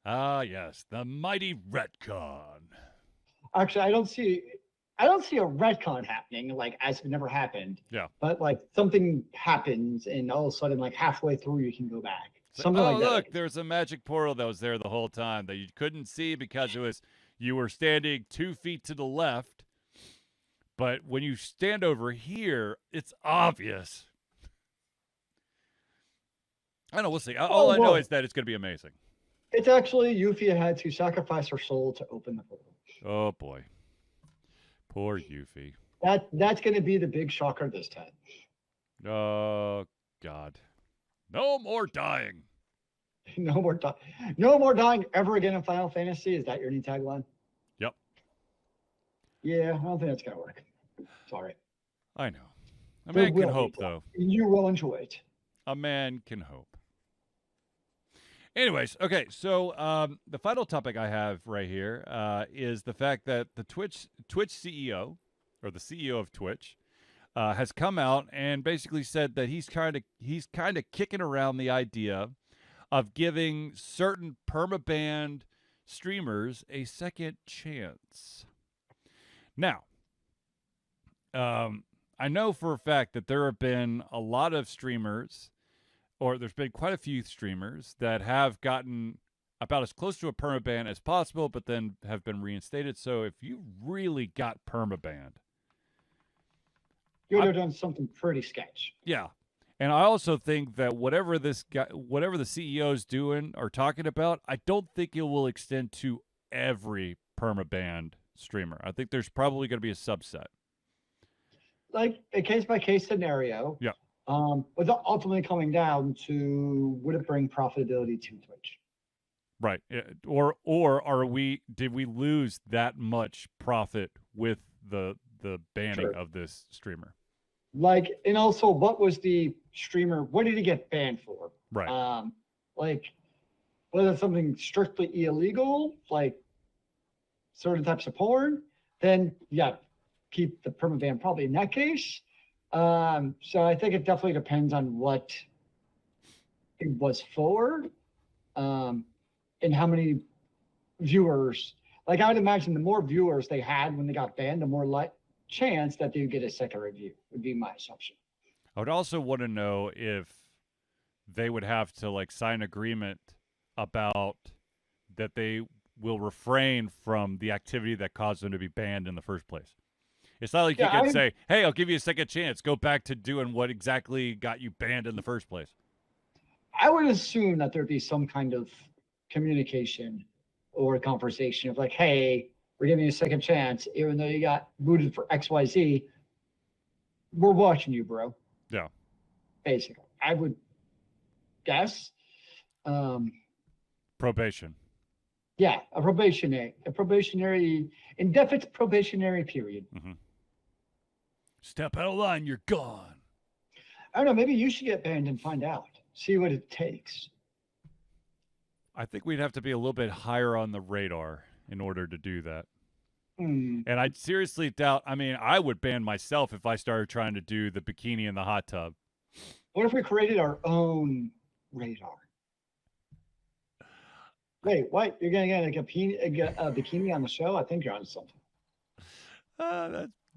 Ah, yes, the mighty retcon. Actually, I don't see a retcon happening, like as it never happened. Yeah. But like something happens, and all of a sudden, like halfway through, you can go back. Something like that. Oh, look, there's a magic portal that was there the whole time that you couldn't see because you were standing 2 feet to the left. But when you stand over here, it's obvious. I don't know, we'll see. All I know is that it's going to be amazing. It's actually Yuffie had to sacrifice her soul to open the portal. Oh, boy. Poor Yuffie. That's going to be the big shocker this time. Oh, God. No more dying. No more dying ever again in Final Fantasy. Is that your new tagline? Yep. Yeah, I don't think that's going to work. Sorry. I know. A man can hope, though. You will enjoy it. A man can hope. Anyways, okay, so the final topic I have right here is the fact that the Twitch CEO, or the CEO of Twitch, has come out and basically said that he's kind of kicking around the idea of giving certain permabanned streamers a second chance. Now, I know for a fact that there have been a lot of streamers, or there's been quite a few streamers that have gotten about as close to a permaban as possible, but then have been reinstated. So if you really got permabanned, you would have done something pretty sketch. Yeah. And I also think that whatever the CEO is doing or talking about, I don't think it will extend to every permabanned streamer. I think there's probably going to be a subset. Like a case-by-case scenario. Yeah. But ultimately coming down to, would it bring profitability to Twitch? Right. Or did we lose that much profit with the banning of this streamer? Like, and also, what was the streamer? What did he get banned for? Right. Like, was it something strictly illegal, like certain types of porn? Then yeah, keep the permaban probably in that case. So I think it definitely depends on what it was for, and how many viewers. Like, I would imagine the more viewers they had when they got banned, the more chance that they would get a second review, would be my assumption. I would also want to know if they would have to like sign agreement about that they will refrain from the activity that caused them to be banned in the first place. It's not like you can say, hey, I'll give you a second chance. Go back to doing what exactly got you banned in the first place. I would assume that there'd be some kind of communication or a conversation of like, hey, we're giving you a second chance, even though you got booted for XYZ. We're watching you, bro. Yeah. Basically, I would guess. Probation. Yeah, a probationary, indefinite probationary period. Mm-hmm. Step out of line, you're gone. I don't know. Maybe you should get banned and find out. See what it takes. I think we'd have to be a little bit higher on the radar in order to do that. Hmm. And I seriously doubt, I mean, I would ban myself if I started trying to do the bikini in the hot tub. What if we created our own radar? Wait, what? You're going to get a bikini on the show? I think you're on something.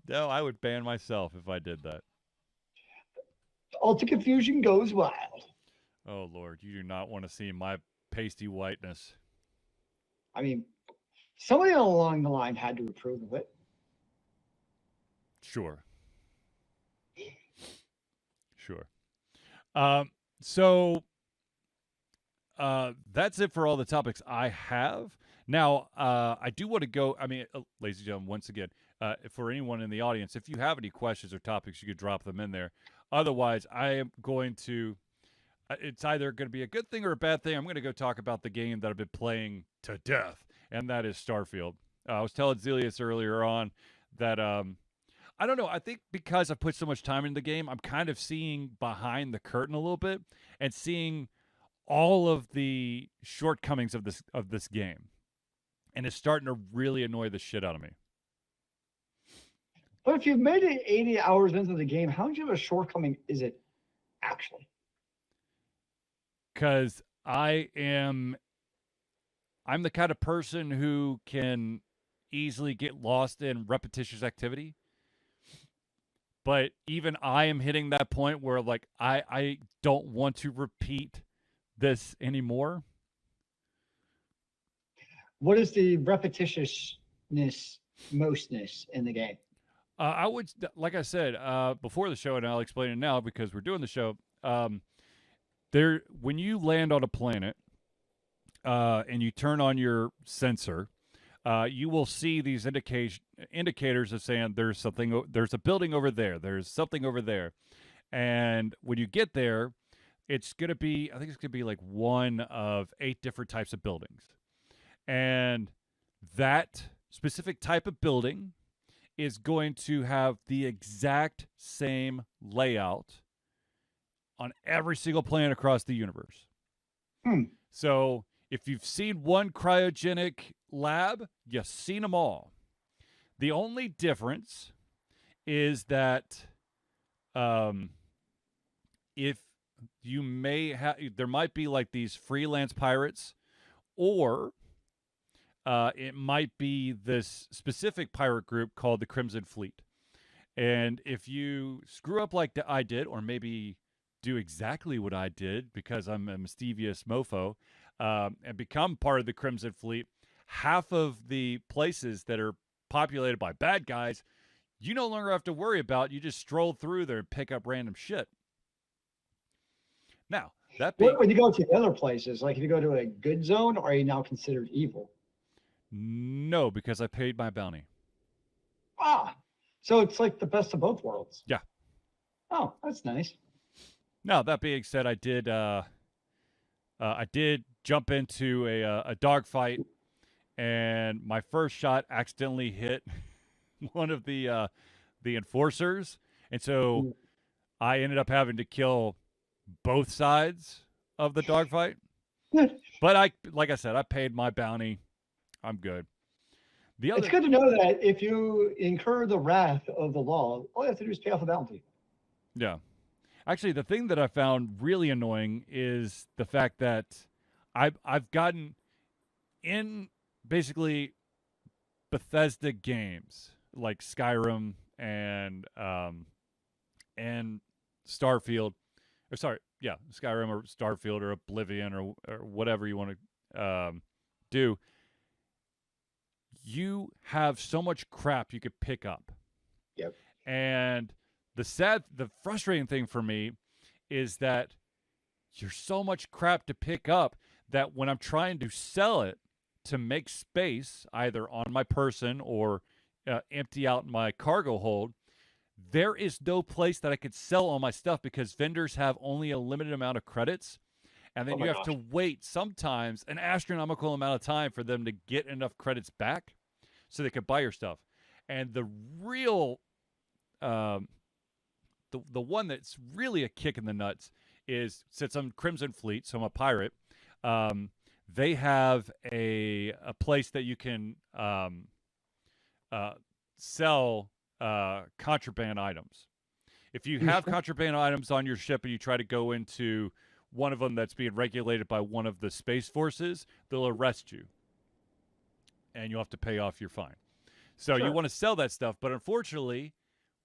No, I would ban myself if I did that. Ultra confusion goes wild. Oh, Lord, you do not want to see my pasty whiteness. I mean, somebody along the line had to approve of it. Sure. So that's it for all the topics I have. Now, I do want to go. I mean, ladies and gentlemen, once again, for anyone in the audience, if you have any questions or topics, you could drop them in there. Otherwise, I am going to. It's either going to be a good thing or a bad thing. I'm going to go talk about the game that I've been playing to death, and that is Starfield. I was telling Zealeus earlier on that I don't know. I think because I've put so much time into the game, I'm kind of seeing behind the curtain a little bit and seeing all of the shortcomings of this game, and it's starting to really annoy the shit out of me. But if you've made it 80 hours into the game, how much of a shortcoming is it actually? Because I'm the kind of person who can easily get lost in repetitious activity. But even I am hitting that point where, like, I don't want to repeat this anymore. What is the repetitiousness, mostness in the game? I would, like I said before the show, and I'll explain it now because we're doing the show. When you land on a planet and you turn on your sensor, you will see these indicators of saying there's a building over there, there's something over there, and when you get there, I think it's gonna be like one of 8 different types of buildings, and that specific type of building is going to have the exact same layout on every single planet across the universe. So if you've seen one cryogenic lab, you've seen them all. The only difference is that if you there might be like these freelance pirates, or it might be this specific pirate group called the Crimson Fleet. And if you screw up like I did, or maybe do exactly what I did because I'm a mischievous mofo, and become part of the Crimson Fleet, half of the places that are populated by bad guys, you no longer have to worry about. You just stroll through there and pick up random shit. Now, when you go to the other places, like if you go to a good zone, are you now considered evil? No, because I paid my bounty. So it's like the best of both worlds. Yeah. Oh, that's nice. Now, that being said, I did jump into a dogfight, and my first shot accidentally hit one of the enforcers, and so I ended up having to kill both sides of the dogfight. But like I said, I paid my bounty. I'm good. It's good to know that if you incur the wrath of the law, all you have to do is pay off a bounty. Yeah. Actually, the thing that I found really annoying is the fact that I've gotten in basically Bethesda games like Skyrim and Starfield. Or sorry, yeah, Skyrim or Starfield or Oblivion or whatever you want to do. You have so much crap you could pick up. Yep. And the frustrating thing for me is that you're so much crap to pick up that when I'm trying to sell it to make space either on my person or empty out my cargo hold, there is no place that I could sell all my stuff because vendors have only a limited amount of credits. And then you have to wait sometimes an astronomical amount of time for them to get enough credits back so they could buy your stuff. And the real, the one that's really a kick in the nuts is, since I'm Crimson Fleet, so I'm a pirate, they have a place that you can sell contraband items. If you have contraband items on your ship and you try to go into one of them that's being regulated by one of the space forces, they'll arrest you. And you'll have to pay off your fine. So you want to sell that stuff, but unfortunately,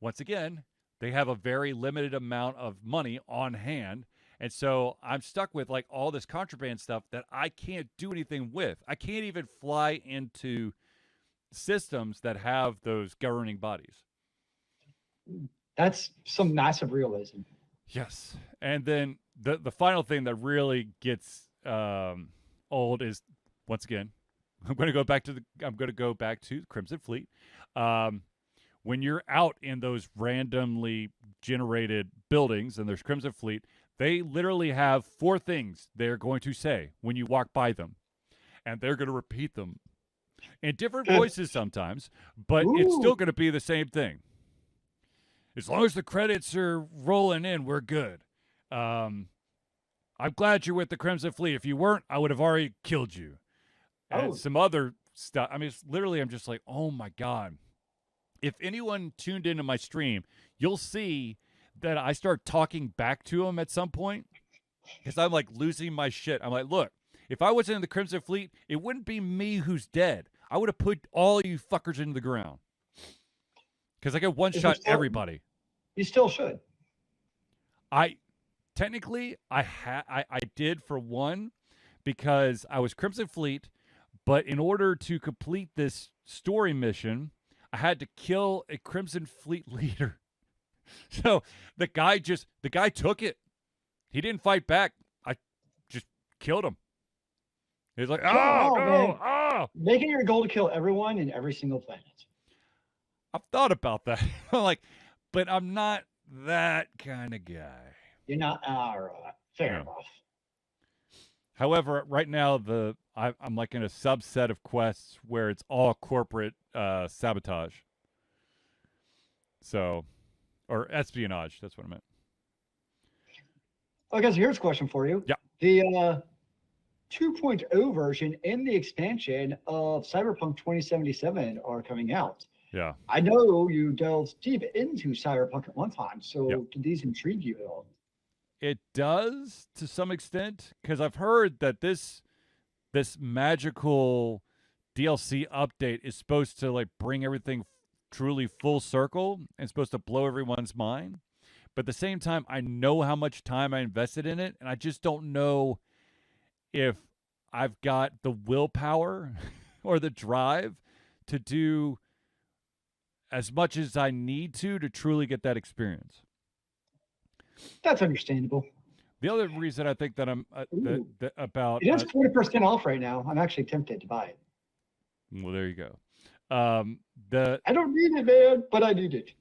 once again, they have a very limited amount of money on hand. And so I'm stuck with like all this contraband stuff that I can't do anything with. I can't even fly into systems that have those governing bodies. That's some massive realism. Yes. And then the final thing that really gets old is, once again, I'm going to go back to Crimson Fleet. When you're out in those randomly generated buildings and there's Crimson Fleet, they literally have 4 things they're going to say when you walk by them. And they're going to repeat them in different voices sometimes, but it's still going to be the same thing. As long as the credits are rolling in, we're good. I'm glad you're with the Crimson Fleet. If you weren't, I would have already killed you. And some other stuff. I mean, it's literally, I'm just like, oh my God. If anyone tuned into my stream, you'll see that I start talking back to them at some point because I'm like losing my shit. I'm like, look, if I wasn't in the Crimson Fleet, it wouldn't be me who's dead. I would have put all you fuckers into the ground because I could one-shot everybody. You still should. Technically, I did for one because I was Crimson Fleet, but in order to complete this story mission, I had to kill a Crimson Fleet leader. So the guy took it. He didn't fight back. I just killed him. He's like, Make it your goal to kill everyone in every single planet. I've thought about that. I'm like, but I'm not that kind of guy. You're not. Fair enough. However, right now I'm like in a subset of quests where it's all corporate sabotage. So, or espionage. That's what I meant. Okay, so here's a question for you. Yeah. The 2.0 version and the expansion of Cyberpunk 2077 are coming out. Yeah. I know you delved deep into Cyberpunk at one time, so do these intrigue you at all? It does to some extent, because I've heard that this magical DLC update is supposed to like bring everything truly full circle and supposed to blow everyone's mind. But at the same time, I know how much time I invested in it, and I just don't know if I've got the willpower or the drive to do as much as I need to truly get that experience. That's understandable. The other reason I think that I'm about... It is 40% off right now. I'm actually tempted to buy it. Well, there you go. I don't need it, man, but I need it.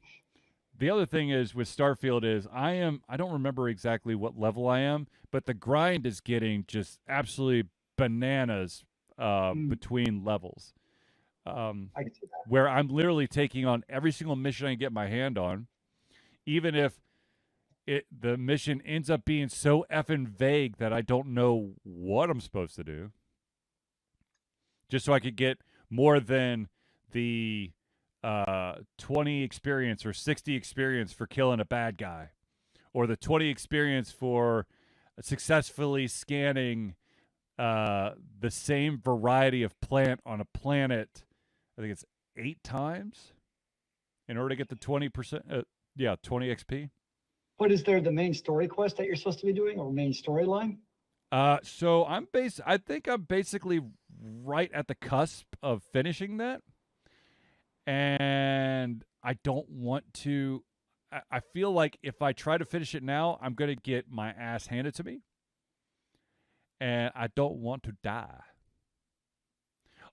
The other thing is with Starfield is I don't remember exactly what level I am, but the grind is getting just absolutely bananas between levels. I can see that. Where I'm literally taking on every single mission I can get my hand on, even if the mission ends up being so effing vague that I don't know what I'm supposed to do. Just so I could get more than the 20 experience or 60 experience for killing a bad guy, or the 20 experience for successfully scanning the same variety of plant on a planet. I think it's 8 times in order to get the 20%. 20 XP. But is there the main story quest that you're supposed to be doing, or main storyline? So I think I'm basically right at the cusp of finishing that. And I don't want to, I feel like if I try to finish it now, I'm going to get my ass handed to me. And I don't want to die.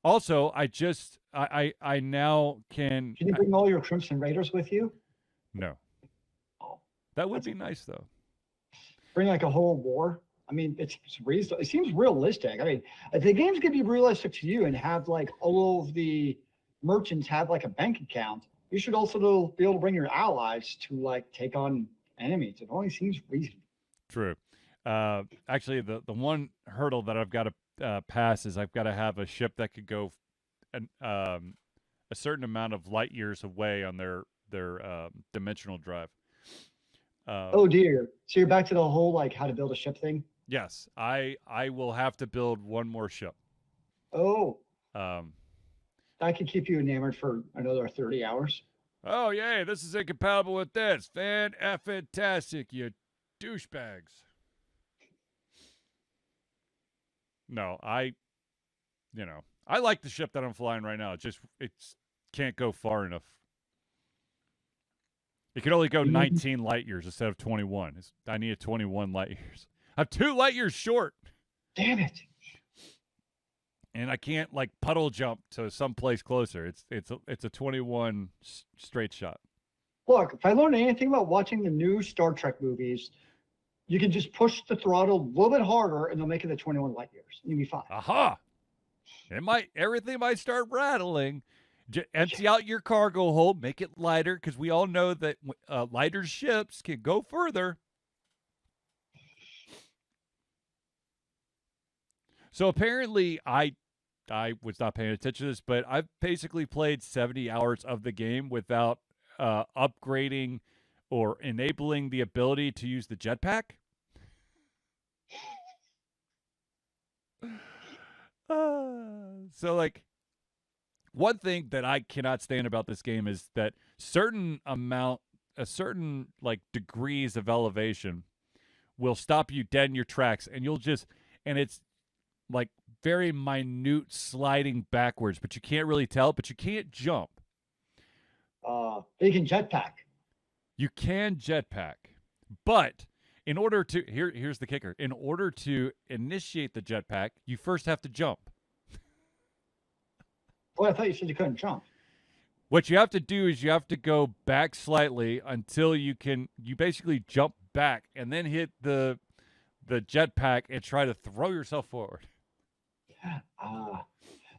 Also, I now can. Can you bring all your Crimson Raiders with you? No. Oh, That would be nice, though. Bring like a whole war. I mean, it's reasonable. It seems realistic. I mean, if the game's gonna be realistic to you and have like all of the merchants have like a bank account, you should also be able to bring your allies to like take on enemies. It only seems reasonable. True. Actually, the one hurdle that I've got to pass is I've got to have a ship that could go a certain amount of light years away on their dimensional drive. Oh dear. So you're back to the whole like how to build a ship thing? Yes, I will have to build one more ship. Oh. Um, I could keep you enamored for another 30 hours. Oh, yay, this is incompatible with this. Fan-effing-tastic, you douchebags. No, I like the ship that I'm flying right now. It can't go far enough. It can only go 19 light years instead of 21. I need 21 light years. I'm 2 light years short. Damn it. And I can't like puddle jump to someplace closer. It's a 21 straight shot. Look, if I learned anything about watching the new Star Trek movies, you can just push the throttle a little bit harder and they'll make it to 21 light years. You'll be fine. Aha! Everything might start rattling. Empty out your cargo hold, make it lighter, because we all know that lighter ships can go further. So apparently, I was not paying attention to this, but I've basically played 70 hours of the game without upgrading or enabling the ability to use the jetpack. So, like, one thing that I cannot stand about this game is that certain like degrees of elevation will stop you dead in your tracks, and it's like very minute sliding backwards, but you can't really tell, but you can't jump. You can jetpack. You can jetpack, but in order to here's the kicker. In order to initiate the jetpack, you first have to jump. Well, I thought you said you couldn't jump. What you have to do is you have to go back slightly until you basically jump back and then hit the jetpack and try to throw yourself forward.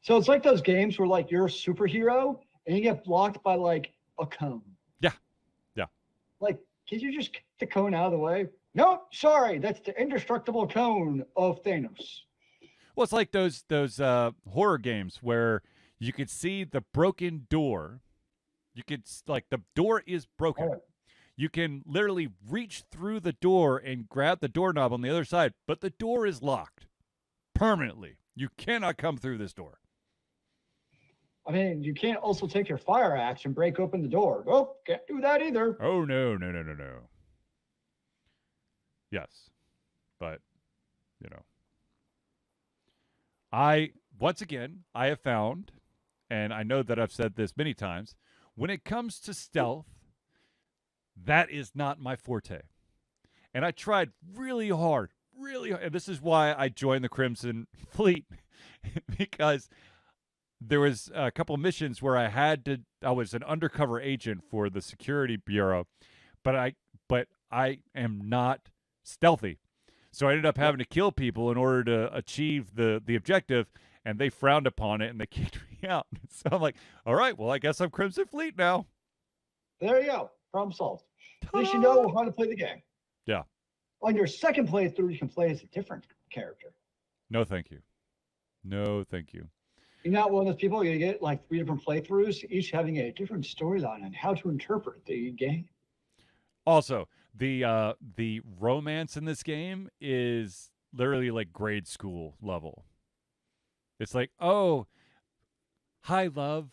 So it's like those games where like you're a superhero and you get blocked by like a cone. Yeah. Like, can you just get the cone out of the way? No, sorry, that's the indestructible cone of Thanos. Well, it's like those horror games where you could see the broken door. You could like the door is broken. Oh. You can literally reach through the door and grab the doorknob on the other side, but the door is locked permanently. You cannot come through this door. I mean, you can't also take your fire axe and break open the door. Oh, can't do that either. Oh, no. Yes. But, once again, I have found, and I know that I've said this many times, when it comes to stealth, that is not my forte. And I tried really hard, and this is why I joined the Crimson Fleet, because there was a couple of missions where I was an undercover agent for the security bureau, but I am not stealthy. So I ended up having to kill people in order to achieve the objective, and they frowned upon it and they kicked me out. So I'm like, all right, well, I guess I'm Crimson Fleet now. There you go. Problem solved. Ta-da! At least you know how to play the game. Yeah. On your second playthrough, you can play as a different character. No, thank you. No, thank you. You're not one of those people. You get like 3 different playthroughs, each having a different storyline on how to interpret the game. Also, the romance in this game is literally like grade school level. It's like, oh, hi, love,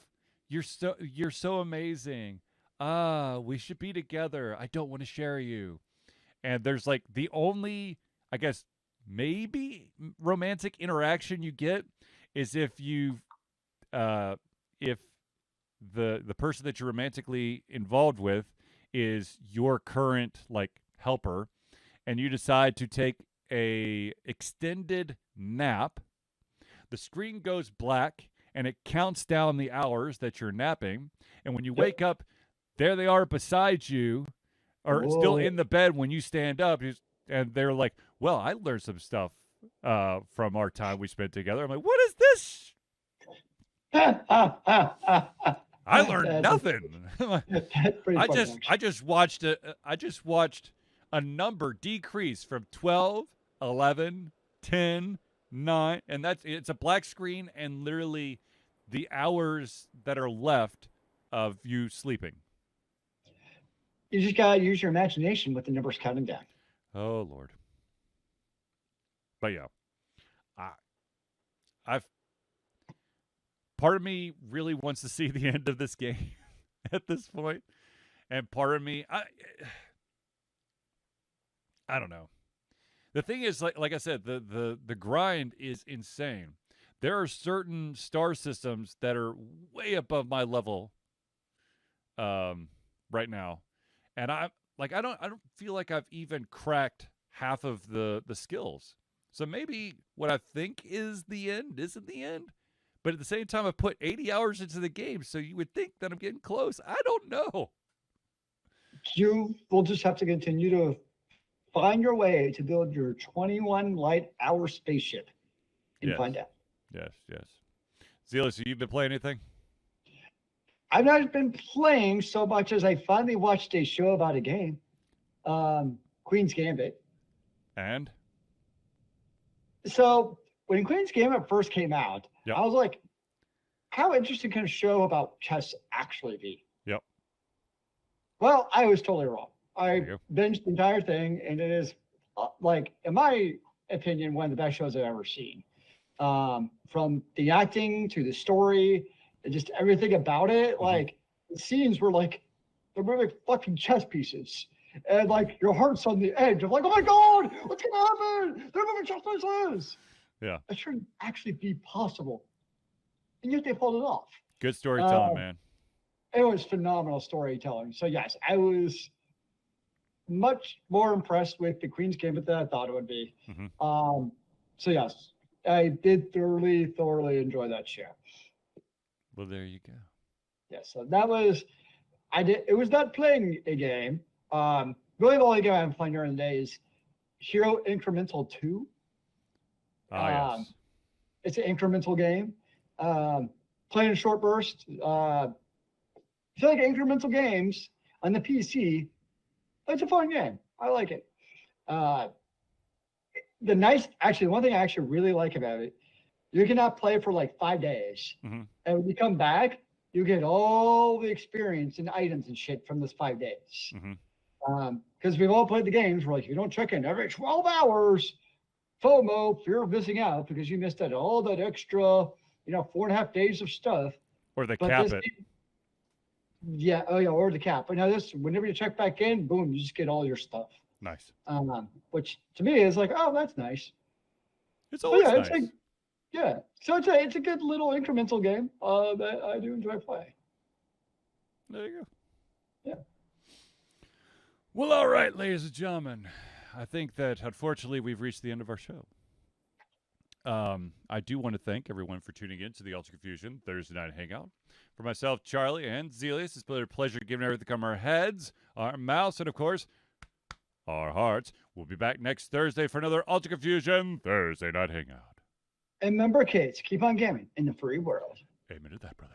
you're so amazing. We should be together. I don't want to share you. And there's like the only, I guess, maybe romantic interaction you get is if the person that you're romantically involved with is your current like helper, and you decide to take a extended nap. The screen goes black, and it counts down the hours that you're napping. And when you wake up, there they are beside you, or still in the bed when you stand up. And they're like, well, I learned some stuff from our time we spent together. I'm like, what is this? I learned nothing. I just watched a number decrease from 12, 11, 10, 9, and it's a black screen and literally the hours that are left of you sleeping. You just gotta use your imagination with the numbers counting down. Oh Lord. But yeah, part of me really wants to see the end of this game at this point, and part of me, I don't know. The thing is, like I said, the grind is insane. There are certain star systems that are way above my level, right now, and I don't feel like I've even cracked half of the skills. So maybe what I think is the end isn't the end. But at the same time, I've put 80 hours into the game, so you would think that I'm getting close. I don't know. You will just have to continue to find your way to build your 21 light-hour spaceship and find out. Yes. Zealeus, have you been playing anything? I've not been playing so much as I finally watched a show about a game, Queen's Gambit. And? So when Queen's Gambit first came out, I was like, how interesting can a show about chess actually be? Yep. Well, I was totally wrong. I binged the entire thing, and it is, like, in my opinion, one of the best shows I've ever seen. From the acting to the story, and just everything about it. Like, the scenes were like, they're moving fucking chess pieces. And, like, your heart's on the edge of, like, oh my God, what's going to happen? They're moving chess pieces. Yeah. It shouldn't actually be possible. And yet they pulled it off. Good storytelling, man. It was phenomenal storytelling. So, yes, I was much more impressed with the Queen's Gambit than I thought it would be. So, yes, I did thoroughly enjoy that show. Well, there you go. Yeah, so that was, it was not playing a game. Really the only game I'm playing during the day is Hero Incremental 2. Yes. It's an incremental game. Playing in short bursts. I feel like incremental games on the PC, it's a fun game. I like it. One thing I actually really like about it, you cannot play for like 5 days. And when you come back, you get all the experience and items and shit from those 5 days. Because we've all played the games where, like, you don't check in every 12 hours, FOMO, fear of missing out, because you missed out all that extra, 4.5 days of stuff. Or the cap it. Or the cap. But now whenever you check back in, boom, you just get all your stuff. Nice. Which to me is like, oh, that's nice. It's always nice. So it's a good little incremental game that I do enjoy playing. There you go. Yeah. Well, all right, ladies and gentlemen. I think that, unfortunately, we've reached the end of our show. I do want to thank everyone for tuning in to the Ultra Confusion Thursday Night Hangout. For myself, Charlie, and Zealeus, it's been a pleasure giving everything come our heads, our mouths, and, of course, our hearts. We'll be back next Thursday for another Ultra Confusion Thursday Night Hangout. And remember, kids, keep on gaming in the free world. Amen to that, brother.